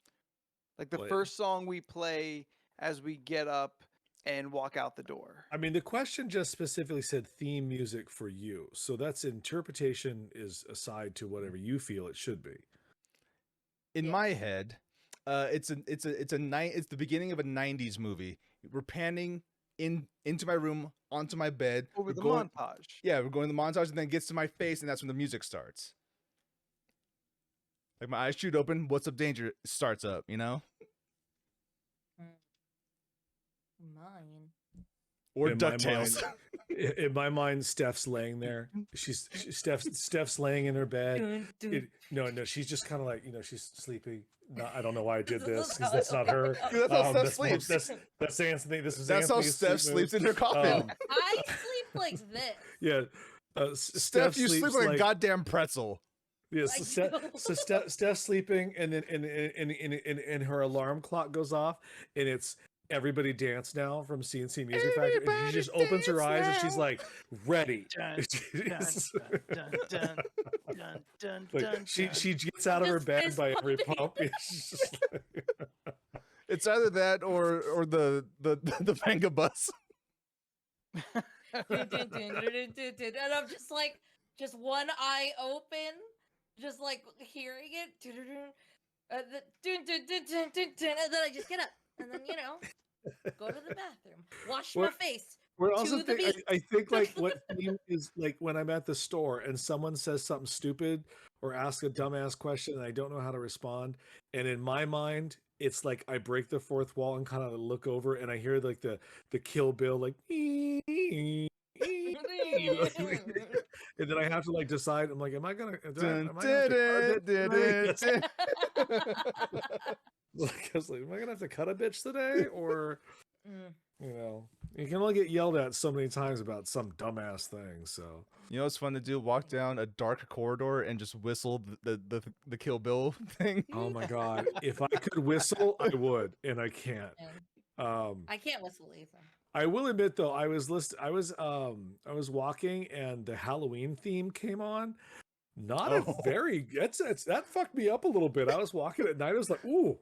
Like the Well, first song we play as we get up and walk out the door. I mean, the question just specifically said theme music for you, so that's interpretation is aside to whatever you feel it should be. In Yes. my head, it's the beginning of a '90s movie. We're panning into my room, onto my bed. Over we're the going, montage. Yeah, we're going to the montage, and then it gets to my face, and that's when the music starts. Like my eyes shoot open. What's up, danger? Starts up. You know. Mine. Or In my DuckTales. In my mind, Steph's laying there. Steph's laying in her bed. No, she's just kind of like, she's sleeping. No, I don't know why I did this because that's not her. Dude, that's how Steph That's sleeps. That's Anthony. This is That's how Anthony's Steph sleep sleeps move. in her coffin. I sleep like this. Yeah, Steph, you sleep like a goddamn pretzel. Yes, I so Steph's sleeping, and then and her alarm clock goes off, and it's everybody dance now from CNC Music Factory. And she just opens her eyes and she's like, ready. Like, she gets out of her bed by every pump. It's just like- It's either that or the manga bus. And I'm just like, just one eye open, just like hearing it. And then I just get up and then go to the bathroom, wash my face. We're also To the beat. I think like what theme is like when I'm at the store and someone says something stupid or asks a dumbass question and I don't know how to respond. And in my mind, it's like I break the fourth wall and kind of look over and I hear like the Kill Bill like and then I have to like decide. I'm like, am I gonna cut a bitch today? Like, I was like, am I gonna have to cut a bitch today? Or you can only get yelled at so many times about some dumbass thing. So You know what's fun to do? Walk down a dark corridor and just whistle the Kill Bill thing. oh my god, if I could whistle, I would, and I can't. I can't whistle either. I will admit though, I was walking and the Halloween theme came on. Not a very that fucked me up a little bit. I was walking at night. I was like, ooh,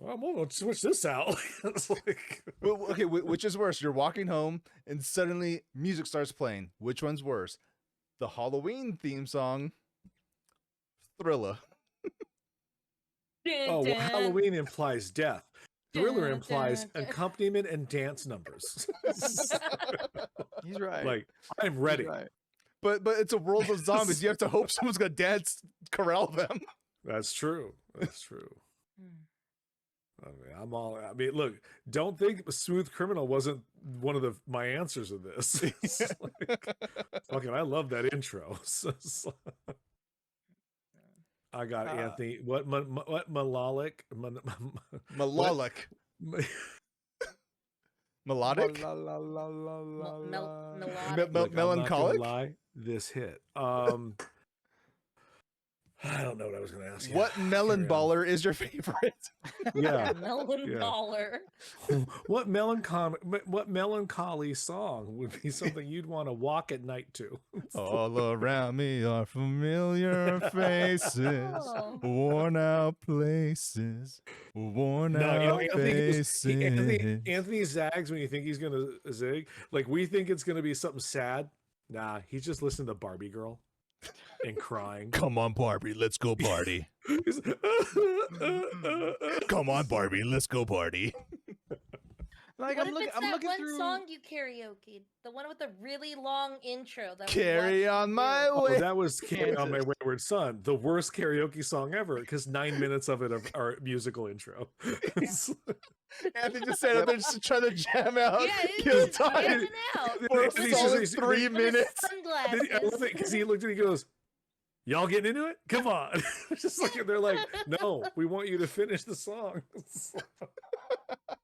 I'm gonna switch this out. It's like, Well, okay, which is worse? You're walking home and suddenly music starts playing. Which one's worse? The Halloween theme song, Thriller. oh, well, Halloween implies death. Thriller implies accompaniment and dance numbers. He's right. Like, I'm ready. He's right. But it's a world of zombies. You have to hope someone's gonna dance corral them. That's true. That's true. I mean, look, don't think Smooth Criminal wasn't one of my answers of this. It's like, fucking, I love that intro. I got Anthony. What melodic? Melodic. Melodic? Melodic. Melancholic? Lie, this hit. I don't know what I was going to ask you. What melon baller is your favorite? Yeah. Melon baller. What melancholy song would be something you'd want to walk at night to? All around me are familiar faces, worn out places, worn out faces. Anthony zags when you think he's going to zig. Like, we think it's going to be something sad. Nah, he's just listening to Barbie Girl and crying. Come on, Barbie, let's go party. Come on, Barbie, let's go party. Like, What I'm if it's looking that one through. song you karaoke? The one with the really long intro. That we Carry watched on you my do. Oh, way. that was Carry on My Wayward Son, the worst karaoke song ever, because 9 minutes of it are musical intro. Anthony just sat up there just trying to jam out. Yeah, kill it's time jamming out. for a Anthony's solid just- 3 With minutes. sunglasses. I love it because he looked at it, he goes, y'all getting into it? Come on. Just like they're like, no, we want you to finish the song.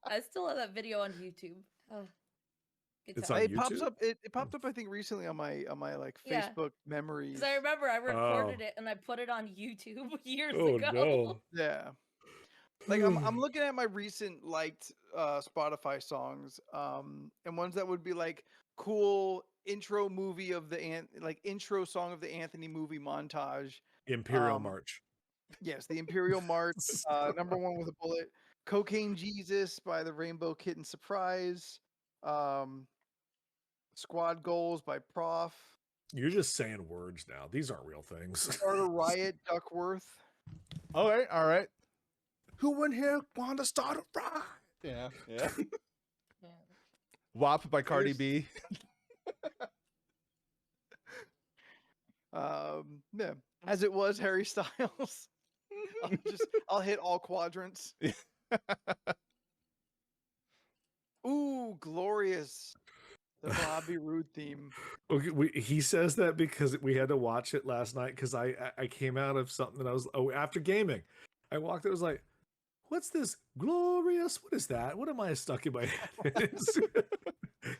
I still have that video on YouTube. Oh, good It's time. on It pops YouTube? up. It popped up. I think recently on my like Yeah. Facebook memories. Because I remember I recorded Oh. it and I put it on YouTube years Oh, ago. no. Yeah. Like I'm looking at my recent liked Spotify songs, and ones that would be like cool intro movie of the intro song of the Anthony movie montage. Imperial March. Yes, the Imperial March, number one with a bullet. Cocaine Jesus by the Rainbow Kitten Surprise. Squad Goals by Prof. You're just saying words now. These aren't real things. Starter Riot, Duckworth. All right. Who in here want to start a riot? Yeah. Yeah. WAP by Cardi There's- B. Yeah, as it was Harry Styles. I'll hit all quadrants. Ooh, glorious. The Bobby Roode theme. Okay, he says that because we had to watch it last night because I came out of something and I was after gaming. I walked. I was like, "What's this glorious? What is that? What am I stuck in my head?"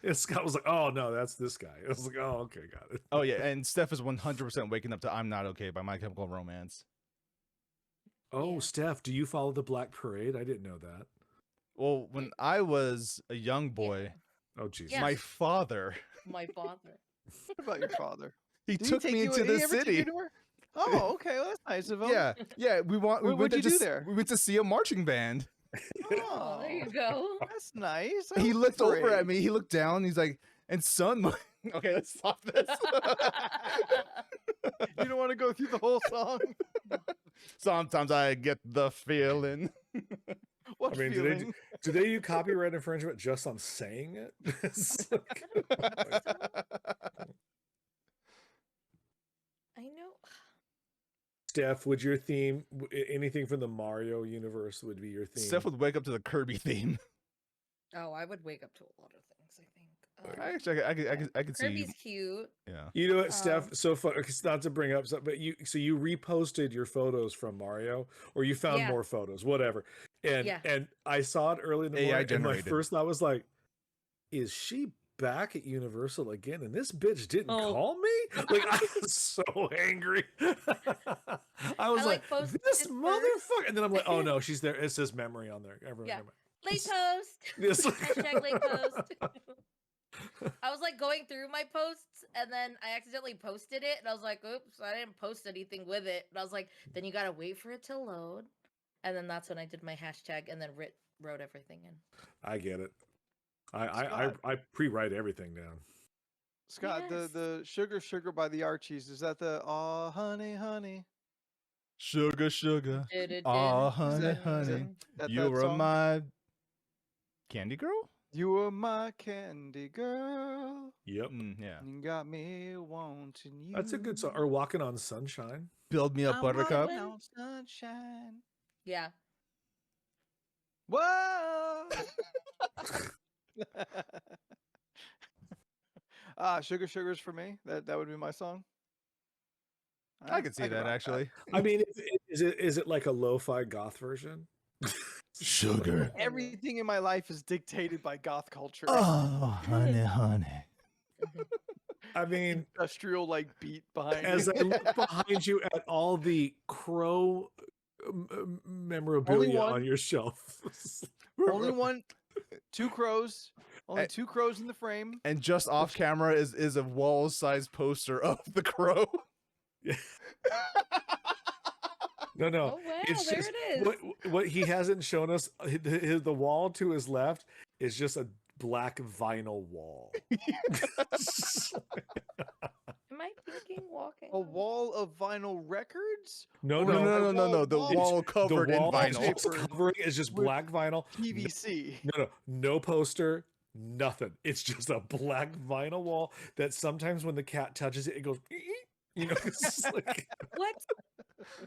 And Scott was like, "Oh no, that's this guy." I was like, "Oh okay, got it." Oh yeah, and Steph is 100% waking up to "I'm Not Okay" by My Chemical Romance. Oh, Yeah. Steph, do you follow the Black Parade? I didn't know that. Well, when I was a young boy, Oh Jesus. Yeah. my father, My father. What about your father? he Did he took take me you- into did the he ever take you city. anywhere? Oh, okay. Well, that's nice of him. Yeah, we went What'd to you do just- there? We went to see a marching band. Oh, there you go. That's nice. That He was looked over at great. me. He looked down. He's like, "And son, okay, let's stop this." You don't want to go through the whole song. Sometimes I get the feeling. What I mean, feeling? do they do copyright infringement just on saying it? It's like- I know. Steph, would your theme anything from the Mario universe would be your theme? Steph would wake up to the Kirby theme. Oh, I would wake up to a lot of things, I think. Actually, I could see. Kirby's cute. Yeah. You know what, Steph? Um, So fun. It's not to bring up something, but you reposted your photos from Mario, or you found Yeah. more photos, whatever. And Yeah. and I saw it early in the AI morning. And my generated. first thought was like, is she back at Universal again? And this bitch didn't Oh. call me? Like I was so angry. I was I, like, posted this it motherfucker. And then I'm like, oh no, she's there. It says memory on there. Everyone. Yeah. never mind. Late post. Yes. Hashtag late post. I was like going through my posts and then I accidentally posted it and I was like, oops, I didn't post anything with it. And I was like, then you gotta wait for it to load. And then that's when I did my hashtag and then wrote everything in. I get it. Scott. I pre-write everything down. Scott, Yes. the Sugar by the Archies, is that the Aw Honey Honey? Sugar, sugar. Du-du-du. Aw, honey, that- honey. That You're song? my candy girl. You are my candy girl. Yep. Yeah. You got me wanting you. That's a good song. Or Walking on Sunshine. Build me up, I'm Buttercup. walking on sunshine. Yeah. Whoa. Sugar's for me. That would be my song. I could see that rock actually. I mean, is it like a lo-fi goth version? Sugar. Everything in my life is dictated by goth culture. Oh, honey, honey. I mean, Industrial like beat behind as you. I look behind you at all the crow memorabilia one. on your shelf. Only one, 2 crows. Only Eh. 2 crows in the frame. And just off camera is a wall-sized poster of the crow. No, Oh wow, it's there just it is. what he hasn't shown us. The wall to his left is just a black vinyl wall. Am I thinking walking? A wall of vinyl records? No, Or no, No. The Wall- wall covered the in wall vinyl. it's covering is just With black vinyl. PVC. No poster, nothing. It's just a black vinyl wall that sometimes when the cat touches it, it goes. You know, it's like,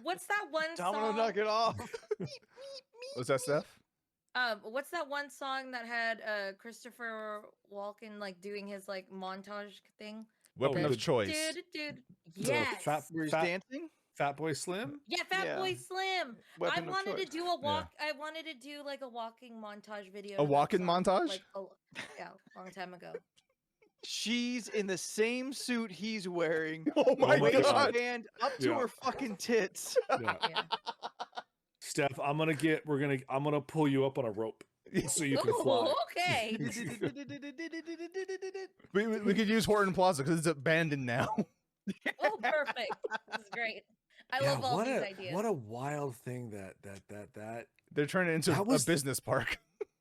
What's that one Domino, song? knock it off. Was that Steph? What's that one song that had Christopher Walken like doing his like montage thing? Weapon the- of choice. Dude. the Yes. Where he's fat, dancing? Fat Boy Slim. Yeah, Fat Yeah. Boy Slim. Weapon I of wanted to choice. do a walk. I wanted to do like a walking montage video. A of that walking song, montage? Like yeah, a long time ago. She's in the same suit he's wearing. Oh my my Waving god. her hand up to Yeah. her fucking tits. Yeah. Yeah. Steph, I'm gonna pull you up on a rope so you can fly. Ooh, okay. We could use Horton Plaza because it's abandoned now. Oh, perfect. This is great. I Yeah, love all what these a ideas. what a wild thing that They're turning it into That a was the- business park.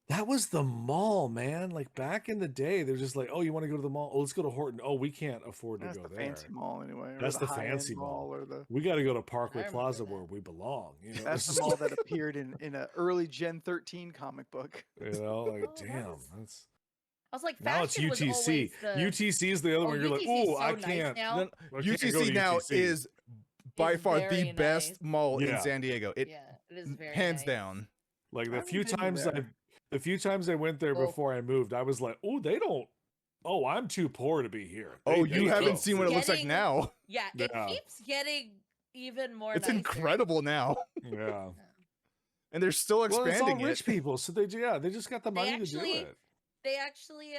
that was the mall, man. Like back in the day, they're just like, oh, you want to go to the mall? Oh, let's go to Horton. Oh, we can't afford to That's go the there. fancy mall anyway. or That's the high-end fancy mall. Or the, We got to go to Parkway remember Plaza that. where we belong. You know, that's It's the mall just that appeared in an early Gen 13 comic book. like, you know, like Oh, damn, nice. that's I was like, Now it's fashion was UTC. always the. UTC is the other Oh, one. You're like, UTC is oh, so I nice can't. now. I can't go to UTC now UTC. is by It's far the very best nice. mall in Yeah. San Diego. It Yeah, it is very hands nice. down. Like I the haven't few been to times there. the few times I went there Oh. before I moved, I was like, oh, they don't. Oh, I'm too poor to be here. Oh, They you haven't go. seen what it looks like Getting- now. Yeah, it Yeah. keeps getting even more. It's nicer. incredible now, Yeah. and they're still Well, it's all expanding rich it. people, so they just got the They money to do actually- it. They actually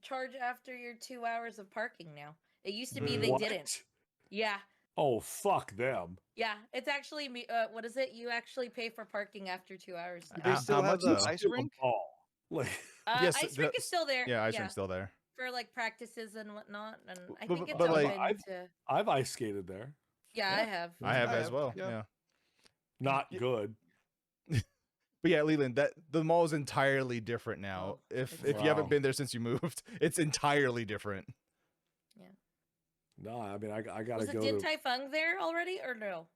charge after your 2 hours of parking now. It used to be they What? didn't. Yeah. Oh, fuck them. Yeah, it's actually me. What is it? You actually pay for parking after 2 hours. Do now. they still how have much the though? ice Still a rink? ball. Like, Yes, Ice rink the- is still there. Yeah, ice rink's still there. for like practices and whatnot, and I But- think it's but, open like, to. I've ice skated there. Yeah, I have. I have I as have, well. yeah. Yeah. Not Yeah. good. But yeah, Leland, that the mall is entirely different now. Oh, If it's you Wow. haven't been there since you moved, it's entirely different. No, I mean I gotta Was the go Din to. Tai Fung there already, or no?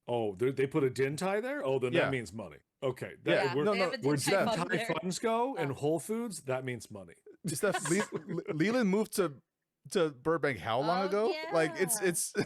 Oh, they put a din tai there. Oh, then Yeah. that means money. Okay, Yeah, Yeah, where, no, they no, have a where Din Tai din Jeff, Fung tai there. funds go and Oh. Whole Foods, that means money. Just that Leland moved to Burbank how long Oh, ago? Like it's yeah.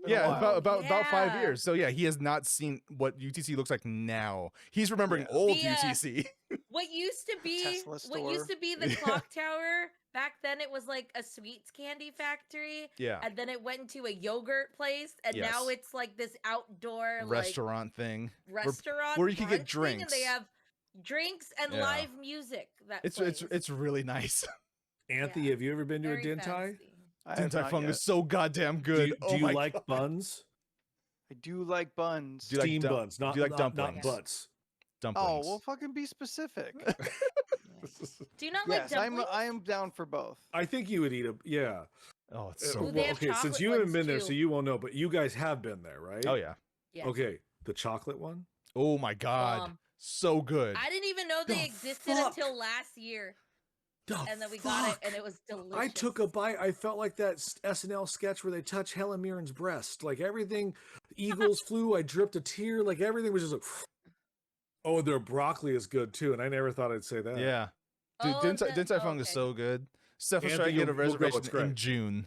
yeah, while. about 5 Yeah. years. So yeah, he has not seen what UTC looks like now. He's remembering Yeah. old The, UTC. What used to be Tesla what used store. to be the Yeah. clock tower back then, it was like a sweets candy factory, Yeah, and then it went into a yogurt place, and now Yes. it's like this outdoor restaurant thing. like restaurant where you can get brunch thing, and they drinks. have drinks and Yeah. live music. That It's plays. really nice. Anthony, Yeah. have you ever been to a Very din tai? fancy. I Din have Tai not Fung yet. is so goddamn Do good. you, Oh do you my like God. buns? I do like buns. Do you like Steam dum- buns, not do you like not dumplings? butts. dumplings? Oh, well, fucking be specific. Do you not like yes, dumplings? I am down for both. I think you would eat a yeah. Oh, it's Uh, so Ooh, they good. have okay, since chocolate you haven't ones, been there, so too. you won't know. But you guys have been there, right? Oh yeah. Yes. Okay, the chocolate one. Oh my God. So good. I didn't even know The they existed fuck? until last year, The and then we got it, fuck? and it was delicious. I took a bite. I felt like that SNL sketch where they touch Helen Mirren's breast. Like everything, eagles flew. I dripped a tear. Like everything was just like. Oh, their broccoli is good too, and I never thought I'd say that. Yeah. Dude, Oh, Din Tai Fung is okay. so good. Steph was trying Anthony, to get a we'll go, it's reservation great. in June.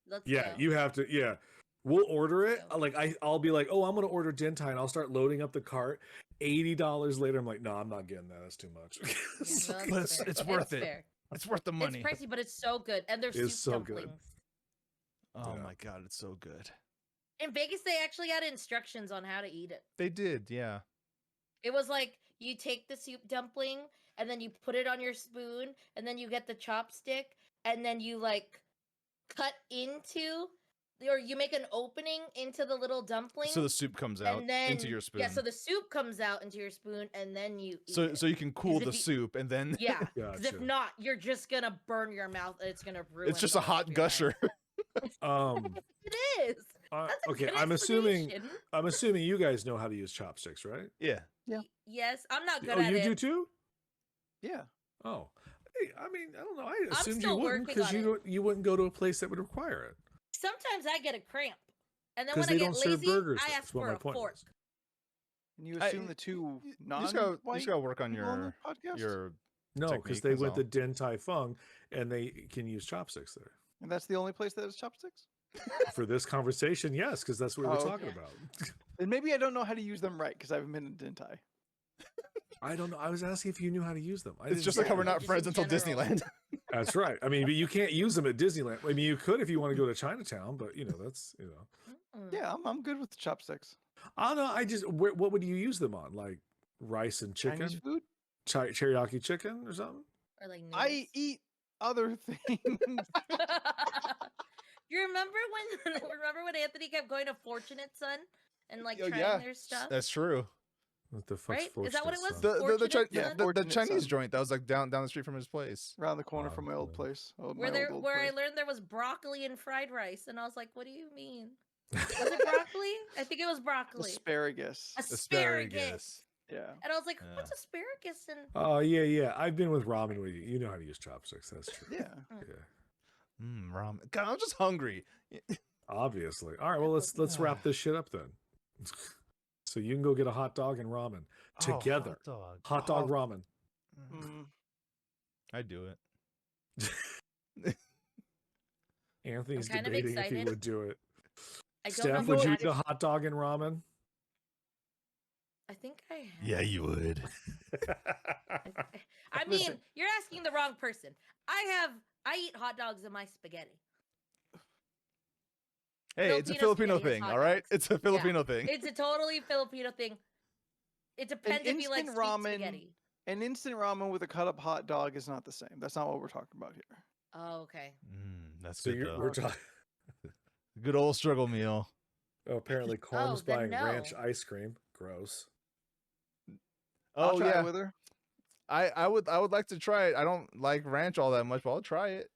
Let's Yeah, go. you have to. Yeah, we'll order it. go. Like I'll be like, oh, I'm gonna order din tai, and I'll start loading up the cart. $80 later, I'm like, no, I'm not getting that. That's too much. Yeah, It's- no, that's but it's- fair. it's worth it. Fair. It's worth the money. It's pricey, but it's so good, and they're soup It's so good. dumplings. Oh Yeah. my God, it's so good. In Vegas, they actually had instructions on how to eat it. They did, yeah. It was like you take the soup dumpling and then you put it on your spoon, and then you get the chopstick, and then you like cut into, or you make an opening into the little dumpling. So the soup comes out and then, into your spoon. Yeah, so the soup comes out into your spoon, and then you eat so it. you can cool if the you- soup and then Yeah, because if Gotcha. not, you're just gonna burn your mouth. And it's gonna ruin. it's just the a rest hot of your gusher. life. It is. That's a okay, good I'm assuming. explanation. I'm assuming you guys know how to use chopsticks, right? Yeah. Yeah. Yes, I'm not good Oh, at you it. do too. Yeah. Oh, hey, I mean, I don't know. I assumed you still wouldn't working because on you wouldn't go to a place that would require it. Sometimes I get a cramp, and then 'Cause when I they get don't serve lazy, burgers, I that's ask what for my a point fork. was. And you I- assume the two You non just gotta work on people on your the podcast? your No, because technique, they that's went all. to Din Tai Fung and they can use chopsticks there. And that's the only place that has chopsticks? For this conversation, yes, because that's what Oh, we're okay. talking about. Then maybe I don't know how to use them right because I haven't been in Din Tai. I don't know. I was asking if you knew how to use them. I It's didn't just know. like how we're Yeah, not just friends in until general. Disneyland. That's right. I mean, but you can't use them at Disneyland. I mean, you could if you want to go to Chinatown, but that's Mm. Yeah, I'm good with the chopsticks. I don't know. I just what would you use them on? Like rice and chicken, Chinese food? teriyaki chicken or something? Or like I noodles. eat other things. You remember when Anthony kept going to Fortunate Son and like Oh, trying yeah. their stuff? That's true. What the fuck's Right? Is that what it Fortunate was? Son? The Fortunate Yeah, Son? the Fortunate Chinese Son. joint that was like down the street from his place. Around the corner Oh, from my old yeah. place. Oh, where my there old where I place. learned there was broccoli and fried rice, and I was like, "What do you mean? Was it broccoli? I think it was broccoli, Asparagus. asparagus." Yeah. And I was like, Yeah. "What's asparagus?" And Oh yeah. I've been with ramen with you. You know how to use chopsticks. That's true. Yeah. Yeah. Ramen. God, I'm just hungry. Obviously. All right. Well, let's wrap this shit up then. So you can go get a hot dog and ramen Oh, together. hot dog. Hot dog Oh, ramen. Mm. I'd do it. Anthony's kind of debating if he excited. would do it. I don't Steph, know would if you I eat a hot dog and ramen? I think I have. Yeah, you would. I mean, Listen. you're asking the wrong person. I eat hot dogs in my spaghetti. Hey, it's a Filipino Filipino spaghetti has thing, hot all right? dogs. It's a Filipino thing. It's a totally Filipino thing. It depends if you like instant sweet ramen- spaghetti. An instant ramen with a cut up hot dog is not the same. That's not what we're talking about here. Oh, okay. That's So good though. we're talking. Good old struggle meal. Oh, apparently, Colm's then buying ranch no. ice cream. Gross. I'll Oh try yeah, it with her. I would like to try it. I don't like ranch all that much, but I'll try it.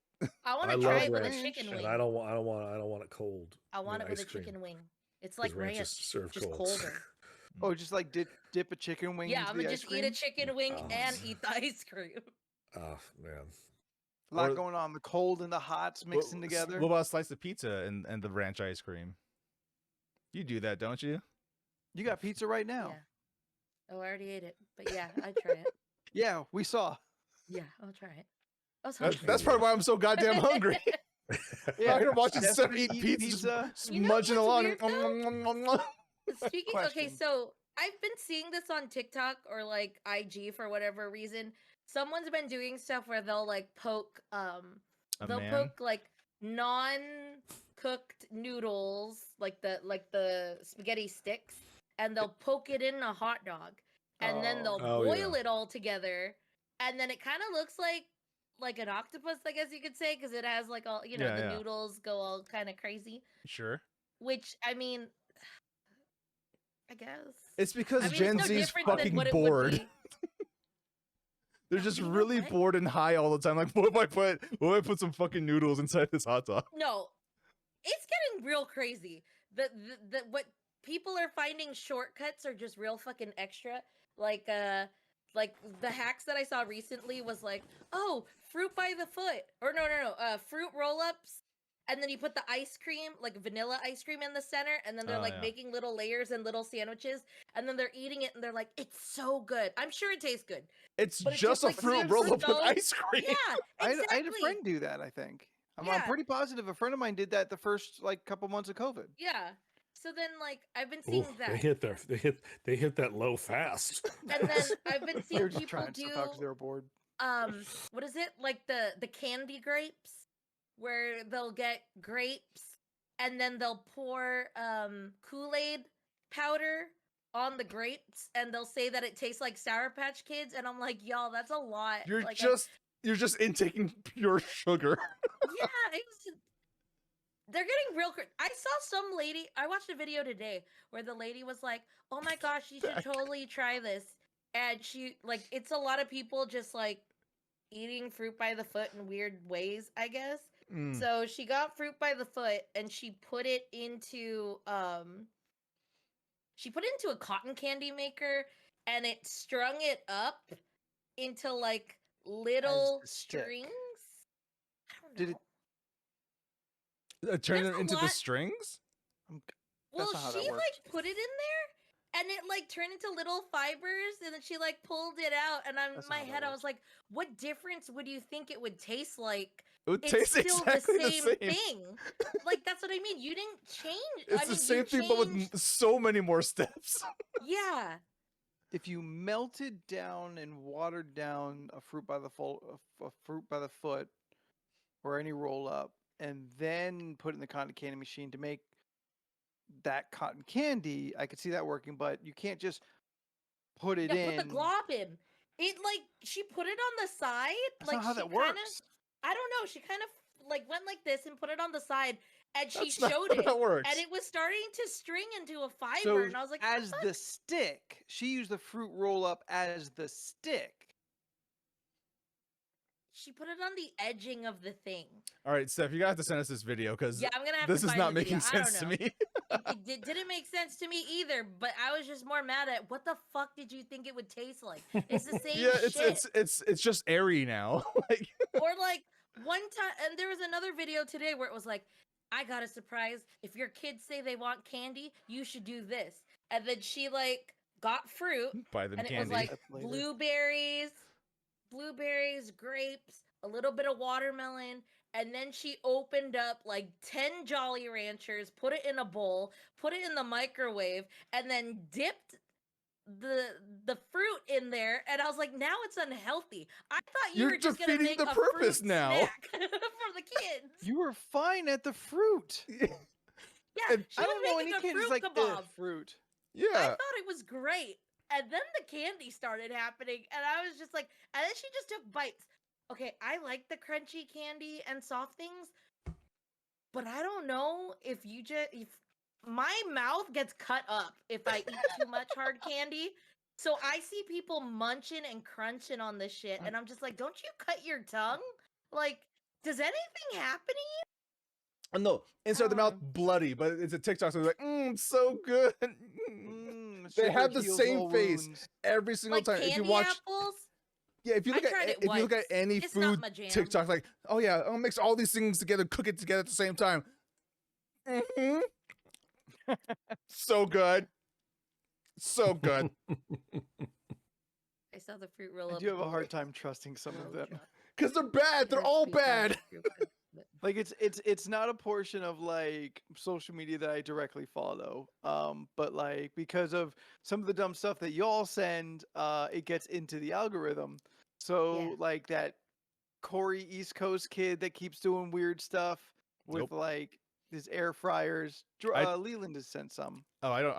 I want I to try love it with a ranch, chicken And wing. I don't want it cold. I want it with a ice cream, chicken wing. It's 'cause like ranch ranch, is served just cold. colder. Oh, just like dip a chicken wing Yeah, into I'm the gonna ice just eat a cream? chicken wing Oh, and man. eat the ice cream. Oh man. A lot Or- going on. The cold and the hots mixing together. What about a slice of pizza and the ranch ice cream? You do that, don't you? You got pizza right now. Yeah. Oh, I already ate it, but yeah, I'd try it. Yeah, we saw. Yeah, I'll try it. I was That's, hungry. that's probably why I'm so goddamn hungry. Yeah, Out here watching Steph's Steph gonna eat eat pizza, just You know smudging what's along. weird, Speaking, okay, Question. so I've been seeing this on TikTok or like IG for whatever reason. Someone's been doing stuff where they'll like poke, A they'll man? poke like non-cooked noodles, like the spaghetti sticks, and they'll poke it in a hot dog, and then they'll Oh, boil yeah. it all together, and then it kind of looks like an octopus, I guess you could say, because it has like all Yeah, the yeah. noodles go all kind of crazy. Sure. Which I mean, I guess. It's because I mean, Gen it's no Z's different than fucking what it would bored. be. They're No, just you know really what? bored and high all the time. Like, what if I put some fucking noodles inside this hot dog? No, it's getting real crazy. The what people are finding shortcuts are just real fucking extra. Like the hacks that I saw recently was like, oh, fruit by the foot, or no, fruit roll ups, and then you put the ice cream, like vanilla ice cream, in the center, and then they're Oh, like yeah. making little layers and little sandwiches, and then they're eating it, and they're like, it's so good. I'm sure it tastes good. It's But it just just, a like, fruit seems roll up with so- ice cream. Yeah, exactly. I had a friend do that, I think. I'm Yeah. pretty positive a friend of mine did that the first like couple months of COVID. Yeah. So then, like, I've been seeing Ooh, that, they hit that low fast. and then I've been They seeing were just people trying do stuff out because they were bored. what is it, like the candy grapes, where they'll get grapes and then they'll pour Kool-Aid powder on the grapes, and they'll say that it tastes like Sour Patch Kids, and I'm like, y'all, that's a lot. You're like, you're just intaking pure sugar. yeah, they're getting real. I saw some lady. I watched a video today where the lady was like, "Oh my gosh, you should totally try this." And she like, it's a lot of people just like eating fruit by the foot in weird ways, I guess. Mm. So she got fruit by the foot and she put it into a cotton candy maker, and it strung it up into like little the stick. strings. I don't know. Did it- Turn There's them a into the lot- strings? Well, not how that she works. like put it in there, and it like turned into little fibers, and then she like pulled it out. And I'm in That's my not how head, that I was like, "What difference would you think it would taste like? It would It's taste still exactly the same same. thing. Like that's what I mean. You didn't change. It's I the mean, same you thing, but with changed- so many more steps. yeah, If you melted down and watered down a fruit by the foot, or any roll up, and then put it in the cotton candy machine to make that cotton candy, I could see that working. But you can't just put it yeah. in. Put the glob in. It like she put it on the side. That's like not how she that kinda- works. I don't know. She kind of like went like this and put it on the side, and she That's not showed how it. that works. And it was starting to string into a fiber, So and I was like, as "What the stick, she used the fruit roll up as the stick. She put it on the edging of the thing. All right, Steph, you gotta have to send us this video because Yeah, I'm gonna have this to is find not the video. making I don't sense to know. me. It didn't make sense to me either, but I was just more mad at what the fuck did you think it would taste like? It's the same Yeah, shit. it's just airy now. Like, Or like one time, and there was another video today where it was like, I got a surprise. If your kids say they want candy, you should do this. And then she like got fruit, buy them and it was candy. like That's later. blueberries, blueberries, grapes, a little bit of watermelon, and then she opened up like 10 Jolly Ranchers, put it in a bowl, put it in the microwave, and then dipped the fruit in there, and I was like, now it's unhealthy. I thought you You're were just gonna defeating make the a purpose fruit now. snack for the kids. You were fine at the fruit. Yeah, And she I was don't know making any a kid is fruit like kebab. fruit. I Yeah. thought it was great. And then the candy started happening, and I was just like, and then she just took bites. Okay, I like the crunchy candy and soft things, but I don't know if my mouth gets cut up if I eat too much hard candy. So I see people munching and crunching on this shit, and I'm just like, don't you cut your tongue? Like, does anything happen to you? No, inside the mouth bloody, but it's a TikTok, so it's like, so good. They Sugar have the heals same all face wounds. every single Like time. If you candy watch, apples? yeah, if you I look tried at it if you look at once. any It's not food my jam. TikTok, like, oh yeah, I'll mix all these things together, cook it together at the same time. Mhm. So good, so good. I saw the fruit roll I up. do have a hard time trusting some of them. Because they're bad. They're all bad. Like it's not a portion of like social media that I directly follow. But like because of some of the dumb stuff that y'all send, it gets into the algorithm. So Yeah. like that Corey East Coast kid that keeps doing weird stuff with Nope. like his air fryers. I- Leland has sent some. Oh, I don't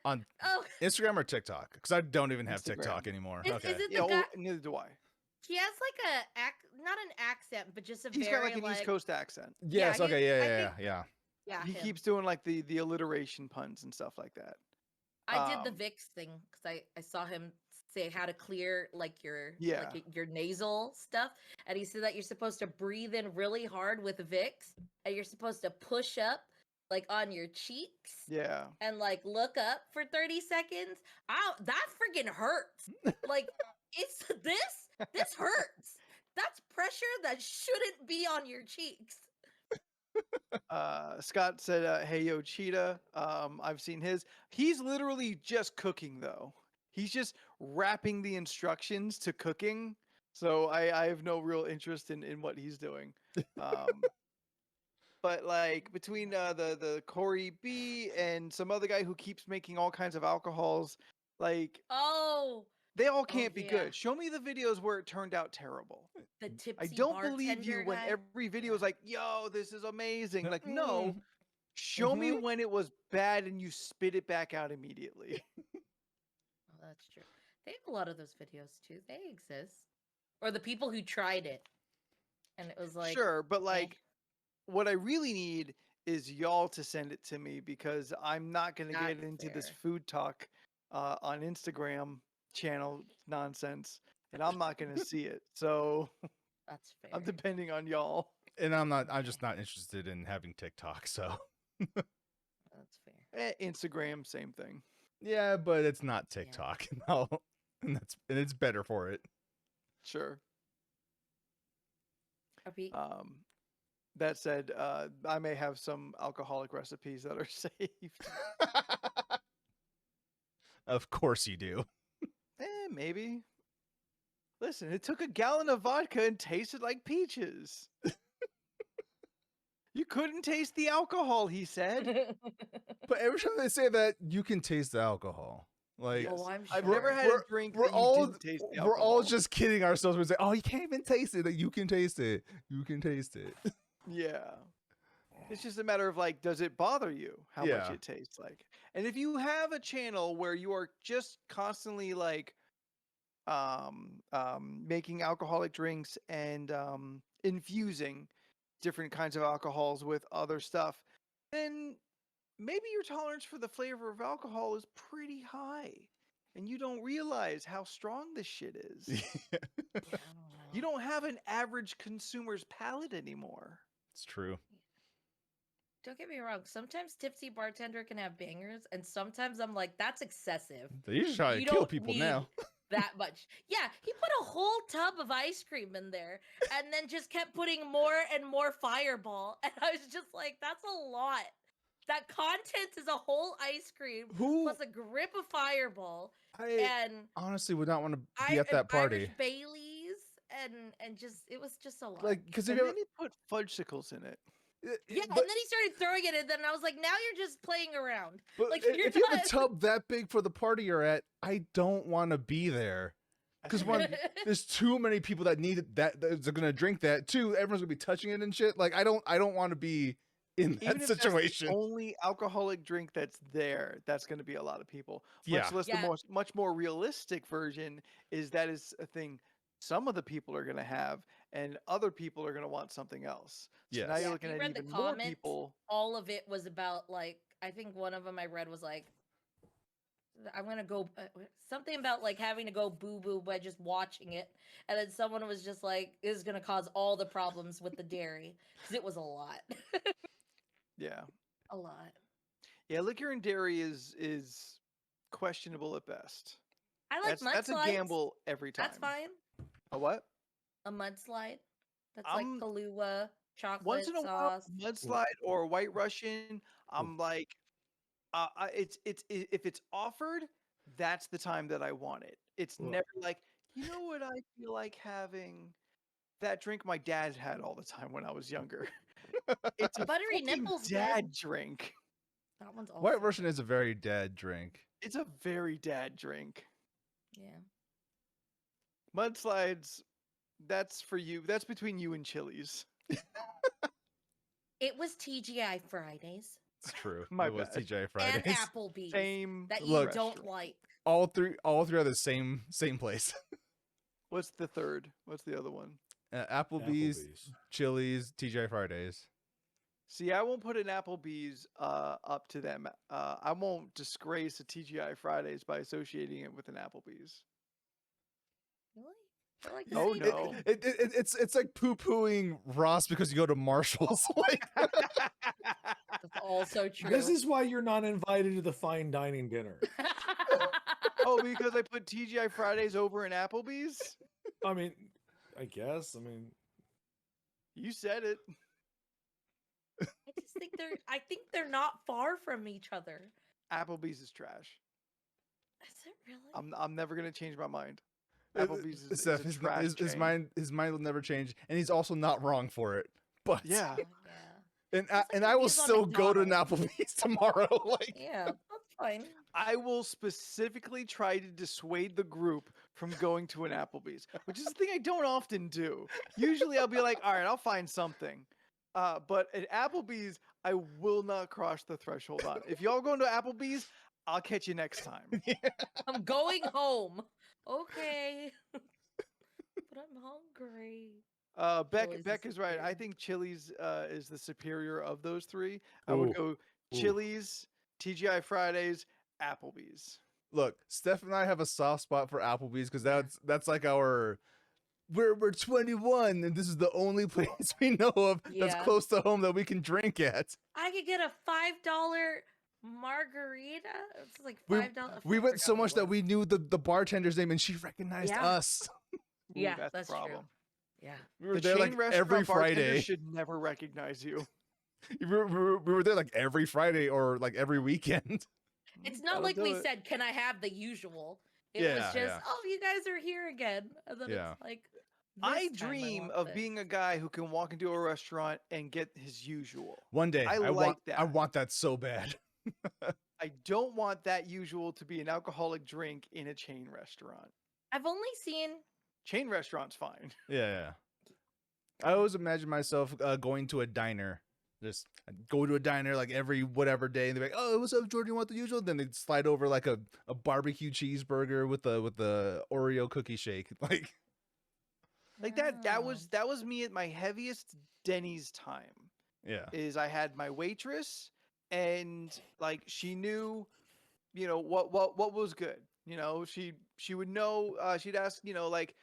on oh, Instagram or TikTok, because I don't even have Instagram. TikTok anymore. Is Okay. it Yeah, the guy? well, neither do I. He has like not an accent, but just a He's very got like an East Coast accent. Yes. yeah, Okay. I Yeah. think- Yeah. Yeah, He him. keeps doing like the alliteration puns and stuff like that. I did the um, Vicks thing because I saw him say how to clear like your Yeah. your nasal stuff, and he said that you're supposed to breathe in really hard with Vicks, and you're supposed to push up like on your cheeks. Yeah. And like look up for 30 seconds. That freaking hurts. Like it's this hurts. That's pressure that shouldn't be on your cheeks. Scott said, "Hey yo, Cheetah." I've seen his. He's literally just cooking though. He's just wrapping the instructions to cooking. So I have no real interest in what he's doing. But like between the Corey B and some other guy who keeps making all kinds of alcohols, like Oh, they all can't be yeah. good. Show me the videos where it turned out terrible. the tipsy I don't believe you bartender when guy. every video is like, "Yo, this is amazing." Like, Mm. no, show me Mhm. when it was bad and you spit it back out immediately. Oh, that's true. They have a lot of those videos too. They exist. Or the people who tried it. And it was like Sure, but eh. like what I really need is y'all to send it to me because I'm not going to get That's into this fair. food talk on Instagram channel nonsense and I'm not going to see it. So That's fair. I'm depending on y'all. And I'm just not interested in having TikTok. So That's fair. Instagram, same thing. yeah, but it's not TikTok. No, and it's better for it. Sure. Abhi, That said, I may have some alcoholic recipes that are saved. Of course you do. Maybe. Listen, it took a gallon of vodka and tasted like peaches. You couldn't taste the alcohol, he said. But every time they say that, you can taste the alcohol. Like Oh, I'm I've sure. never had a drink we're that you all didn't taste the we're all alcohol. just kidding ourselves. We say, "Oh, you can't even taste it." That you can taste it. You can taste it. Yeah. It's just a matter of like, does it bother you how much Yeah. it tastes like? And if you have a channel where you are just constantly like making alcoholic drinks and infusing different kinds of alcohols with other stuff, then maybe your tolerance for the flavor of alcohol is pretty high. And you don't realize how strong this shit is. I don't know. You don't have an average consumer's palate anymore. It's true. Don't get me wrong. Sometimes tipsy bartender can have bangers, and sometimes I'm like, that's excessive. They usually try to You kill don't people need now. that much. Yeah, he put a whole tub of ice cream in there, and then just kept putting more and more Fireball, and I was just like, that's a lot. That content is a whole ice cream Who plus a grip of Fireball, I and honestly would not want to be at that Irish party. Bailey and just it was just a lot. Like, because And then he put fudgesicles in it. Yeah, and then he started throwing it, and then I was like, now you're just playing around. but like, if you're you have a not- tub that big for the party you're at, I don't want to be there. Because one, there's too many people that need it, that's gonna drink that. Two, everyone's gonna be touching it and shit. Like I don't want to be in that Even if situation. that's the only alcoholic drink that's there, that's going to be a lot of people. Yeah. Much less Yeah. the much more realistic version is that is a thing some of the people are going to have, and other people are going to want something else. So Yes. now Yeah, you're if looking you at read the even more comments, people. all of it was about like I think one of them I read was like I'm gonna go something about like having to go boo boo by just watching it, and then someone was just like, "This is gonna cause all the problems with the dairy because it was a lot, Yeah, a lot." yeah. Liquor and dairy is questionable at best. I like That's a mudslides. gamble every time. That's fine. A what? A mudslide. That's I'm- like Kahlua, chocolate Once in a while, sauce. mudslide or white Russian. I'm like, it's if it's offered, that's the time that I want it. It's Well- never like, you know what I feel like having? That drink my dad had all the time when I was younger. It's a Buttery fucking nipples, dad good. drink. That one's also White Russian is a very dad drink. It's a very dad drink. Yeah. Mudslides, that's for you. That's between you and Chili's. It was TGI Fridays It's true. My it was bad. TGI and Fridays. Applebee's Same. that you Look. don't restaurant. like. All three are the same place. What's the third? What's the other one? Applebee's, Chili's, TGI Fridays. See, I won't put an Applebee's up to them. I won't disgrace a TGI Fridays by associating it with an Applebee's. Really? They're like the Oh, same no. thing. It's like poo pooing Ross because you go to Marshall's. Like, That's also true. This is why you're not invited to the fine dining dinner. Oh, because I put TGI Fridays over an Applebee's? I mean, I guess. I mean, You said it. I think they're not far from each other. Applebee's is trash. Is it really? I'm never gonna change my mind. Applebee's is Steph, a his, trash his chain. mind will never change, and he's also not wrong for it. But Yeah. Yeah. and like and I will reviews on still go to an McDonald's. Applebee's tomorrow. Like, Yeah, that's fine. I will specifically try to dissuade the group from going to an Applebee's, which is the thing I don't often do. Usually I'll be like, all right, I'll find something. But at Applebee's, I will not cross the threshold on. If y'all going to Applebee's, I'll catch you next time. I'm going home. Okay. But I'm hungry. Chili's Beck is is right. I superior. think Chili's is the superior of those three. I would Ooh. go Chili's, TGI Fridays, Applebee's. look, Steph and I have a soft spot for Applebee's because that's like our. We're 21, and this is the only place we know of that's Yeah. close to home that we can drink at. I could get a $5 margarita. It's like We- $5. We I went forgot so what much it that was. we knew the bartender's name, and she recognized Yeah. us. Ooh, Yeah, that's that's the true. problem. Yeah. We were The there chain like restaurant every bartender Friday. should never recognize you. We were there like every Friday or like every weekend. It's Mm, not that'll like do we it. said, can I have the usual? It Yeah, was just, yeah. oh, you guys are here again. And then Yeah. it's like, I this time dream want of this. being a guy who can walk into a restaurant and get his usual. One day, I I like want I that. want that so bad. I don't want that usual to be an alcoholic drink in a chain restaurant. I've only seen, Chain restaurant's fine. Yeah. I always imagine myself going to a diner. Just I'd go to a diner like every whatever day, and they're like, "Oh, what's up, Jordan? You want the usual?" Then they'd slide over like a barbecue cheeseburger with the Oreo cookie shake. Like, Like that Oh. was me at my heaviest Denny's time. yeah, Is I had my waitress and like she knew, you know, what was good. You know, she would know, she'd ask, you know, like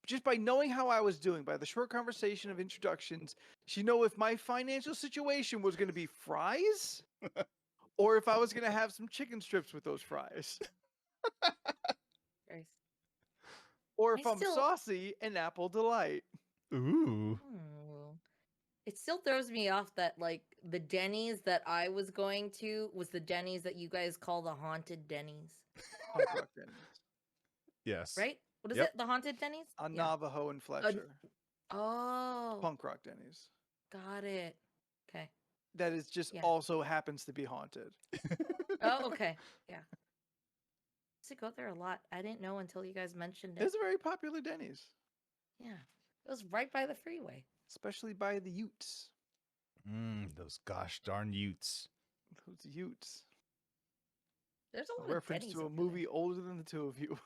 just by knowing how I was doing, by the short conversation of introductions, she'd know if my financial situation was gonna be fries or if I was gonna have some chicken strips with those fries. Nice. Or if I I'm still- saucy, an apple delight. ooh, Oh. It still throws me off that like the Denny's that I was going to was the Denny's that you guys call the haunted Denny's, Punk rock Denny's. yes, right? What is Yep. it? The Haunted Denny's? On Yeah. Navajo and Fletcher. Oh, Punk Rock Denny's. got it. Okay. That is just Yeah. also happens to be haunted. Oh, okay. Yeah. I used to go there a lot. I didn't know until you guys mentioned it. It's a very popular Denny's, Yeah. It was right by the freeway. especially by the Utes. Those gosh darn Utes. Those Utes. There's a A lot of reference Denny's to a over there. movie older than the two of you.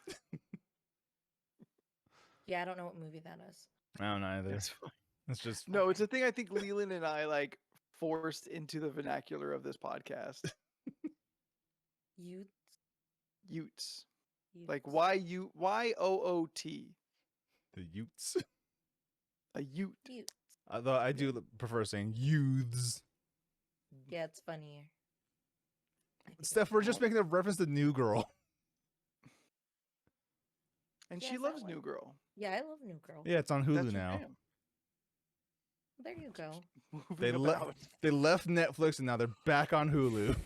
Yeah, I don't know what movie that is. I don't know either. It's fine. It's just No, it's a thing I think Leland and I like forced into the vernacular of this podcast. Utes. Utes. Utes. Like Y-O-O-T. the Utes. A Ute. Utes. Although I do prefer saying youths. Yeah, it's funnier. I think Steph, it's we're just called- making a reference to New Girl. And Yeah, she is that loves what- New Girl. Yeah, I love New Girl. Yeah, it's on Hulu That's her now. jam. There you go. They Moving left. about. They left Netflix and now they're back on Hulu.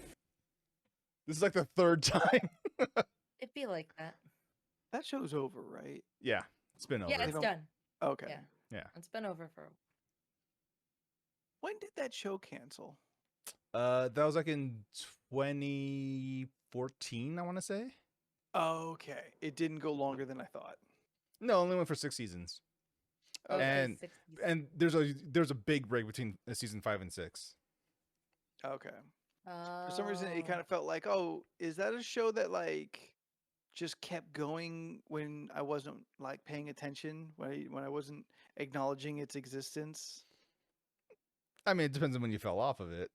This is like the third time. It'd be like that. That show's over, right? Yeah, it's been over. Yeah, it's don't- done. Okay. Yeah. Yeah. It's been over for. When did that show cancel? That was like in 2014, I want to say. Okay. It didn't go longer than I thought. No, only went for 6 seasons. Okay. And- 60s. And there's a big break between season 5 and 6. Okay. For some reason, it Oh. kind of felt like, oh, is that a show that like just kept going when I wasn't like paying attention, when I wasn't acknowledging its existence? I mean, it depends on when you fell off of it.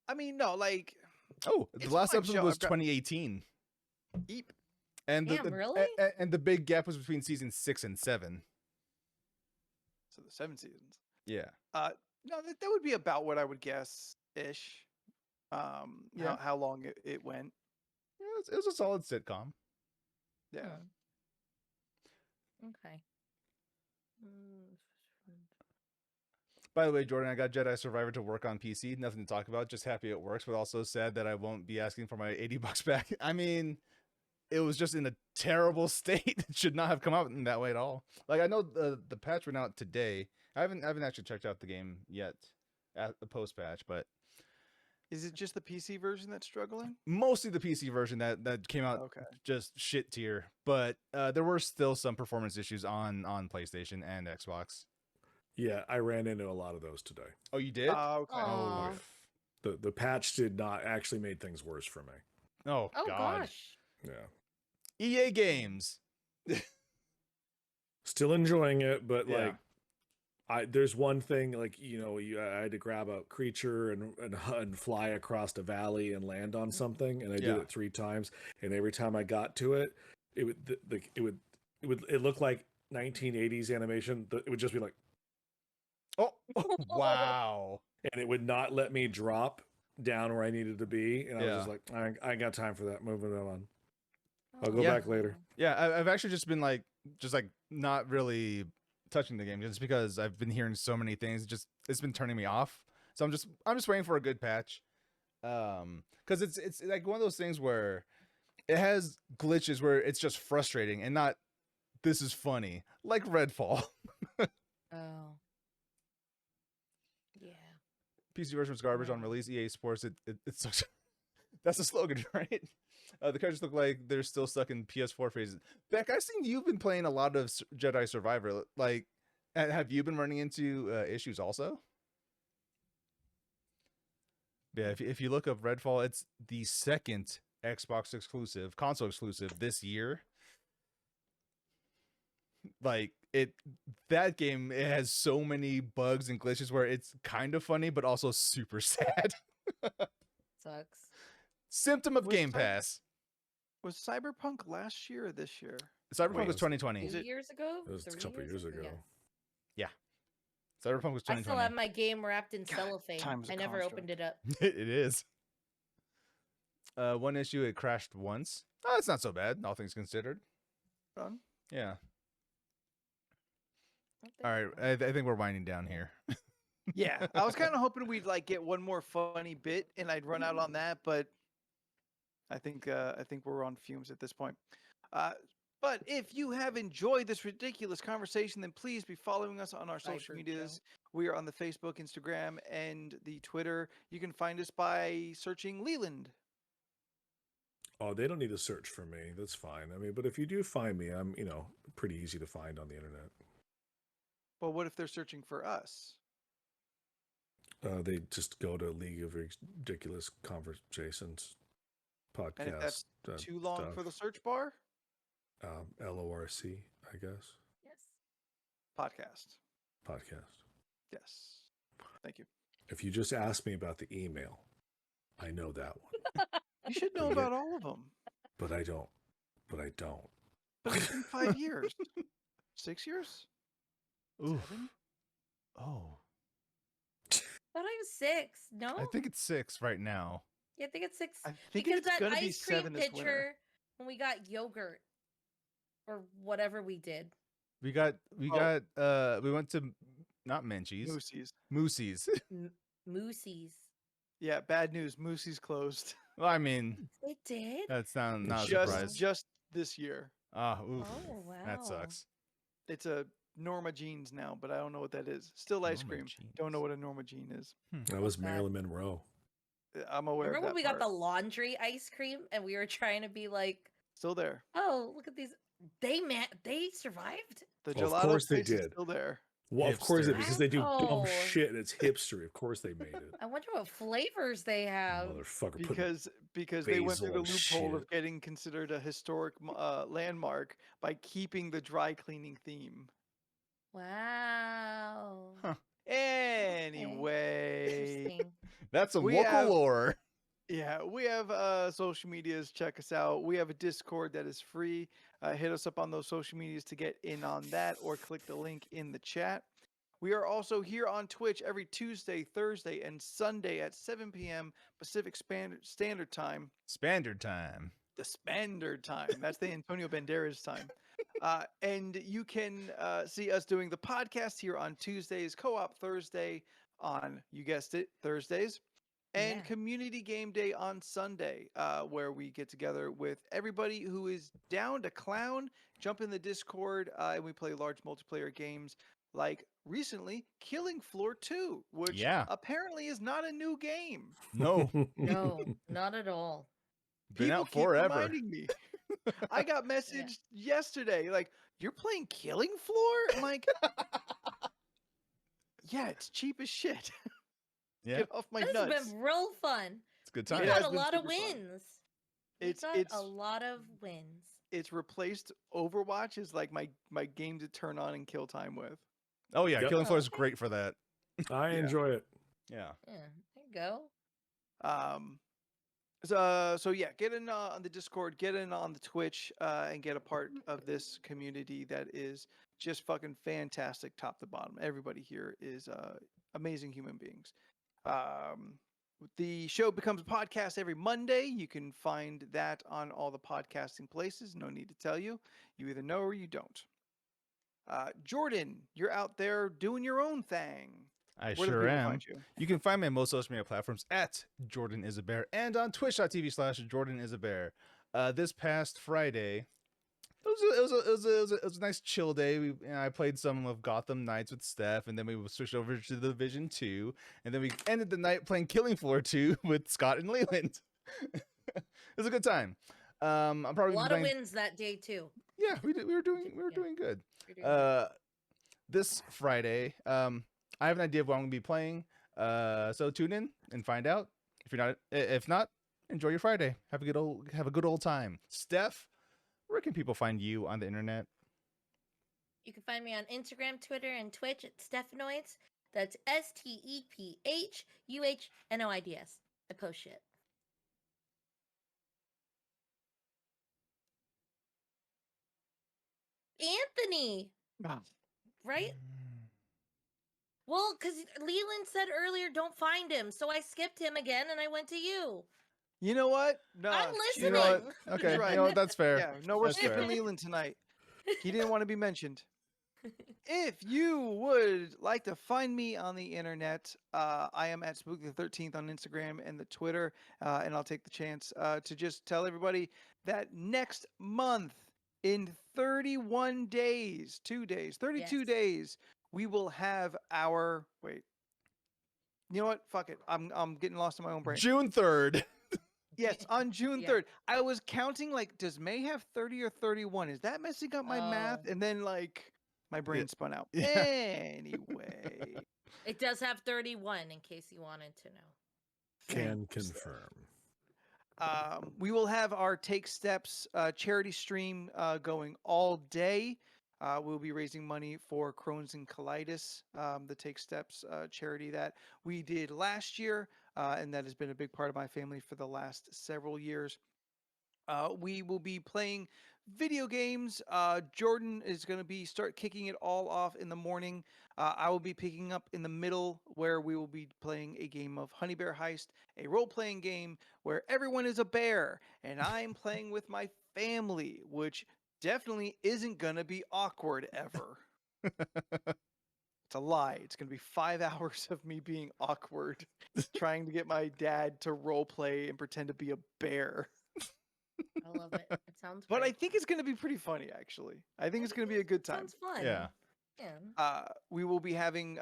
I mean, no, like, Oh, It's the a last fine episode show. was I've got- 2018, eep. and Damn, really? and the big gap was between season 6 and 7. So the 7 seasons. Yeah. No, that would be about what I would guess ish. Yeah. How long it went. Yeah, it was a solid sitcom. Yeah. Okay. Mm, By the way, Jordan, I got Jedi Survivor to work on PC. Nothing to talk about. Just happy it works, but also sad that I won't be asking for my $80 back. I mean, it was just in a terrible state. It should not have come out in that way at all. Like I know the patch went out today. I haven't actually checked out the game yet at the post patch, but Is it just the PC version that's struggling? mostly the PC version that came out Okay. just shit tier. But there were still some performance issues on PlayStation and Xbox. Yeah, I ran into a lot of those today. Oh, you did? Okay. Aw. The patch did not actually made things worse for me. Oh, Oh God. gosh. Yeah. EA Games. Still enjoying it, but Yeah. like there's one thing like I had to grab a creature and fly across a valley and land on something, and I did Yeah. it 3 times, and every time I got to it, it would look like 1980s animation. It would just be like, Oh, wow. and it would not let me drop down where I needed to be, and I was just Yeah. like, I ain't got time for that. Moving on. I'll go Yeah. back later. Yeah, I've actually just been like not really touching the game just because I've been hearing so many things. It's been turning me off. So I'm just waiting for a good patch. Because it's like one of those things where it has glitches where it's just frustrating and not this is funny, like Redfall. Oh. Yeah. PC version was garbage on Yeah. release. EA Sports it sucks. That's the slogan, right? The characters look like they're still stuck in PS4 phases. Beck, I've seen you've been playing a lot of Jedi Survivor. Like, have you been running into issues also? Yeah, if you look up Redfall, it's the second Xbox exclusive, console exclusive this year. Like that game, it has so many bugs and glitches where it's kind of funny, but also super sad. Sucks. Symptom of Was Game Cy- Pass. Was Cyberpunk last year or this year? Cyberpunk Wait, was 2020. Is 2 it- years ago? It was a 3 couple years ago. Yeah. Cyberpunk was I still 2020. have my game wrapped in God, cellophane. time's a I never construct. opened it up. It is. One issue, it crashed once. Oh, it's not so bad, all things considered. Done? Yeah. All right, I think we're winding down here. Yeah, I was kind of hoping we'd like get one more funny bit, and I'd run out on that, but I think we're on fumes at this point. But if you have enjoyed this ridiculous conversation, then please be following us on our social Cyber medias. Joe. We are on the Facebook, Instagram, and the Twitter. You can find us by searching Leland. Oh, they don't need to search for me. That's fine. I mean, but if you do find me, I'm, pretty easy to find on the internet. But what if they're searching for us? They just go to League of Ridiculous Conversations podcast. And if that's too long for the search bar? LORC, I guess. Yes. Podcast. Podcast. Yes. Thank you. If you just ask me about the email, I know that one. You should know about all of them. But I don't. But it's been 5 years. 6 years? Oof. 7? Oh, Thought I was 6. No, I think it's 6 right now. yeah, I think it's 6. I think Because it's that going to be ice cream 7 this winter. pitcher when we got yogurt or whatever we did. We went to not Menchie's, Moosey's. Moosey's. Moosey's. Yeah, bad news. Moosey's closed. Well, I mean, It did. that's not a surprise. just this year. Oof, Oh, that wow. sucks. It's a Norma Jeans now, but I don't know what that is. Still ice Norma cream. Don't know Jeans. what a Norma Jean is. That was Bad. Marilyn Monroe. I'm aware Remember of when that we got the part. laundry ice cream and we were trying to be like, Still there. oh, look at these. They survived. The Well, of gelato course they place is did. still there. Well, of course, Hipster. because they do dumb Wow. shit and it's hipstery. Of course, they made it. I wonder what flavors they have. Motherfucker. put Because they went through the basil and loophole of shit. getting considered a historic landmark by keeping the dry cleaning theme. Wow. Huh. Anyway, Interesting. That's some We local have- lore. yeah, we have social medias. Check us out. We have a Discord that is free. Hit us up on those social medias to get in on that, or click the link in the chat. We are also here on Twitch every Tuesday, Thursday, and Sunday at 7 p.m. Pacific Standard Time. Standard time. The Standard Time. That's the Antonio Banderas time. And you can see us doing the podcast here on Tuesdays, Co-op Thursday on, you guessed it, Thursdays, and Yeah. Community Game Day on Sunday, where we get together with everybody who is down to clown, jump in the Discord, and we play large multiplayer games like recently Killing Floor 2, which Yeah. apparently is not a new game. No, No, not at all. been People out keep forever. reminding me. I got messaged yesterday, like, you're playing Killing Floor? I'm like, yeah, it's cheap as shit. Yeah, Get off my This nuts. has been real fun. it's a good We time. It got has a been lot of super fun. wins. We It's- got it's- a lot of wins. It's replaced Overwatch as like my game to turn on and kill time with. Oh yeah, Yep. Killing Floor is Okay. great for that. I Yeah. enjoy it. Yeah. Yeah, there you go. So yeah, get in on the Discord, get in on the Twitch, and get a part of this community that is just fucking fantastic, top to bottom. Everybody here is amazing human beings. The show becomes a podcast every Monday. You can find that on all the podcasting places. No need to tell you. You either know or you don't. Jordan, you're out there doing your own thing. I Where do sure people am. find you? You can find me on most social media platforms at Jordan is a Bear and on twitch.tv/Jordan is a Bear. This past Friday, it was a nice chill day. I played some of Gotham Knights with Steph, and then we switched over to the Division 2, and then we ended the night playing Killing Floor 2 with Scott and Leland. It was a good time. I'm A probably lot of playing- wins that day too. Yeah, we were doing Yeah. good. You're doing good. This Friday, I have an idea of what I'm gonna be playing. So tune in and find out. If not, enjoy your Friday. Have a good old time. Steph, where can people find you on the internet? You can find me on Instagram, Twitter, and Twitch at Stephanoids. That's STEPHUHNOIDS. I post shit. Anthony, right? Well, because Leland said earlier, don't find him. So I skipped him again and I went to you. You know what? No, I'm she's You know right. what? Okay, right. you know what? That's fair. Yeah, no, we're That's skipping fair. Leland tonight. He didn't want to be mentioned. If you would like to find me on the internet, I am at Spook the 13th on Instagram and the Twitter, and I'll take the chance to just tell everybody that next month in 31 days, 2 days, 32 Yes. days, we will have our wait. You know what? Fuck it. I'm getting lost in my own brain. June 3rd. Yes, on June Yeah. 3rd. I was counting like, does May have 30 or 31? Is that messing up my math? Oh. And then like my brain spun out. Yeah. Anyway. It does have 31 in case you wanted to know. Can thanks. confirm. We will have our Take Steps charity stream going all day. We'll be raising money for Crohn's and colitis, the Take Steps charity that we did last year, and that has been a big part of my family for the last several years. We will be playing video games. Jordan is going to be start kicking it all off in the morning. I will be picking up in the middle where we will be playing a game of Honey Bear Heist, a role-playing game where everyone is a bear, and I'm playing with my family, which definitely isn't going to be awkward ever. It's a lie. It's going to be 5 hours of me being awkward, trying to get my dad to role play and pretend to be a bear. I love it. It sounds But I great. think it's going to be pretty funny, actually. I think it's going to be a good time. Sounds fun. Yeah. Yeah. We will be having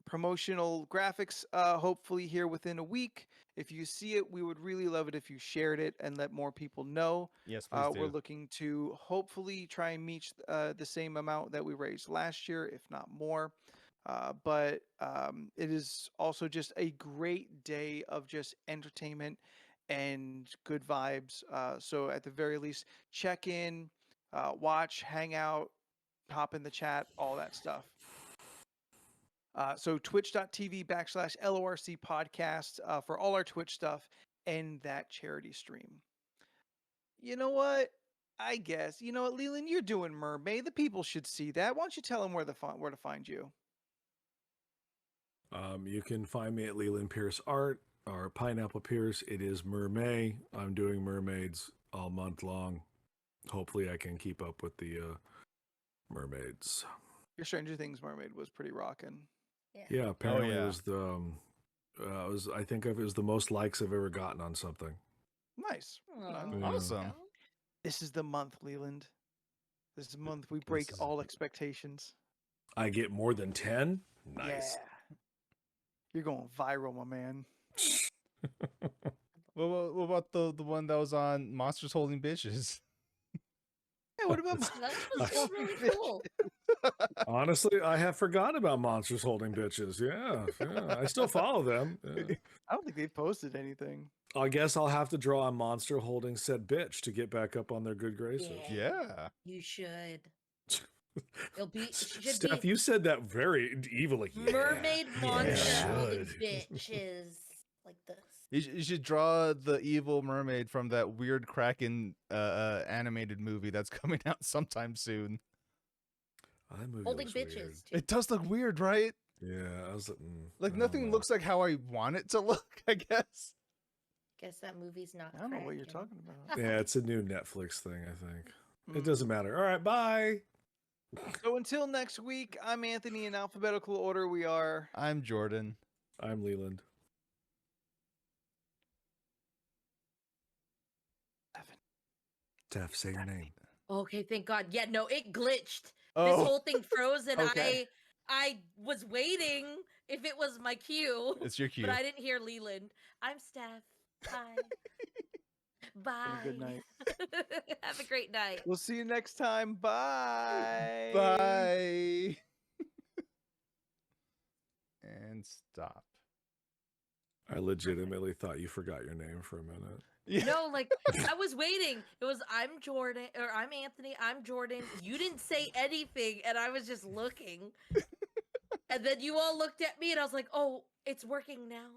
promotional graphics hopefully here within a week. If you see it, we would really love it if you shared it and let more people know. Yes, please do. We're looking to hopefully try and meet the same amount that we raised last year, if not more. But it is also just a great day of just entertainment and good vibes. So at the very least, check in, watch, hang out, hop in the chat, all that stuff. So twitch.tv/LORC podcast for all our Twitch stuff and that charity stream. You know what? I guess. You know what, Leland? You're doing Mermaid. The people should see that. Why don't you tell them where to find you? You can find me at Leland Pierce Art or Pineapple Pierce. It is Mermaid. I'm doing mermaids all month long. Hopefully, I can keep up with the mermaids. Your Stranger Things mermaid was pretty rocking. Yeah, apparently yeah. it was the I think it was the most likes I've ever gotten on something. Nice. Aw. Yeah. Awesome. This is the month, Leland. This is the month we break This is- all expectations. I get more than 10? Nice. Yeah. You're going viral, my man. What about the one that was on Monsters Holding Bitches? Hey, what about That was really cool. Honestly, I have forgotten about Monsters Holding Bitches. Yeah. I still follow them. Yeah. I don't think they've posted anything. I guess I'll have to draw a monster holding said bitch to get back up on their good graces. Yeah. You should. It'll be should Steph, be you said that very evilly. Yeah. mermaid monster Yeah. holding Should. bitches like this. You should draw the evil mermaid from that weird Kraken animated movie that's coming out sometime soon. Oh, that movie Holding looks bitches. weird. Too. It does look weird, right? Yeah, I was Like I don't nothing know. looks like how I want it to look, I guess. Guess that movie's not. I don't know what you're cracking. talking about. Yeah, it's a new Netflix thing, I think. It Mm. doesn't matter. All right, bye. So until next week, I'm Anthony. In alphabetical order, we are. I'm Jordan. I'm Leland. Steph, say your name. Okay, thank God. Yeah, no, it glitched. This Oh, whole thing froze, and Okay. I was waiting if it was my cue, it's your cue. but I didn't hear Leland. I'm Steph. Bye. Bye. Have a good night. Have a great night. We'll see you next time. Bye. Bye. And stop. I legitimately thought you forgot your name for a minute. Yeah. No, like I was waiting. It was I'm Jordan or I'm Anthony. I'm Jordan. You didn't say anything, and I was just looking. And then you all looked at me, and I was like, "Oh, it's working now."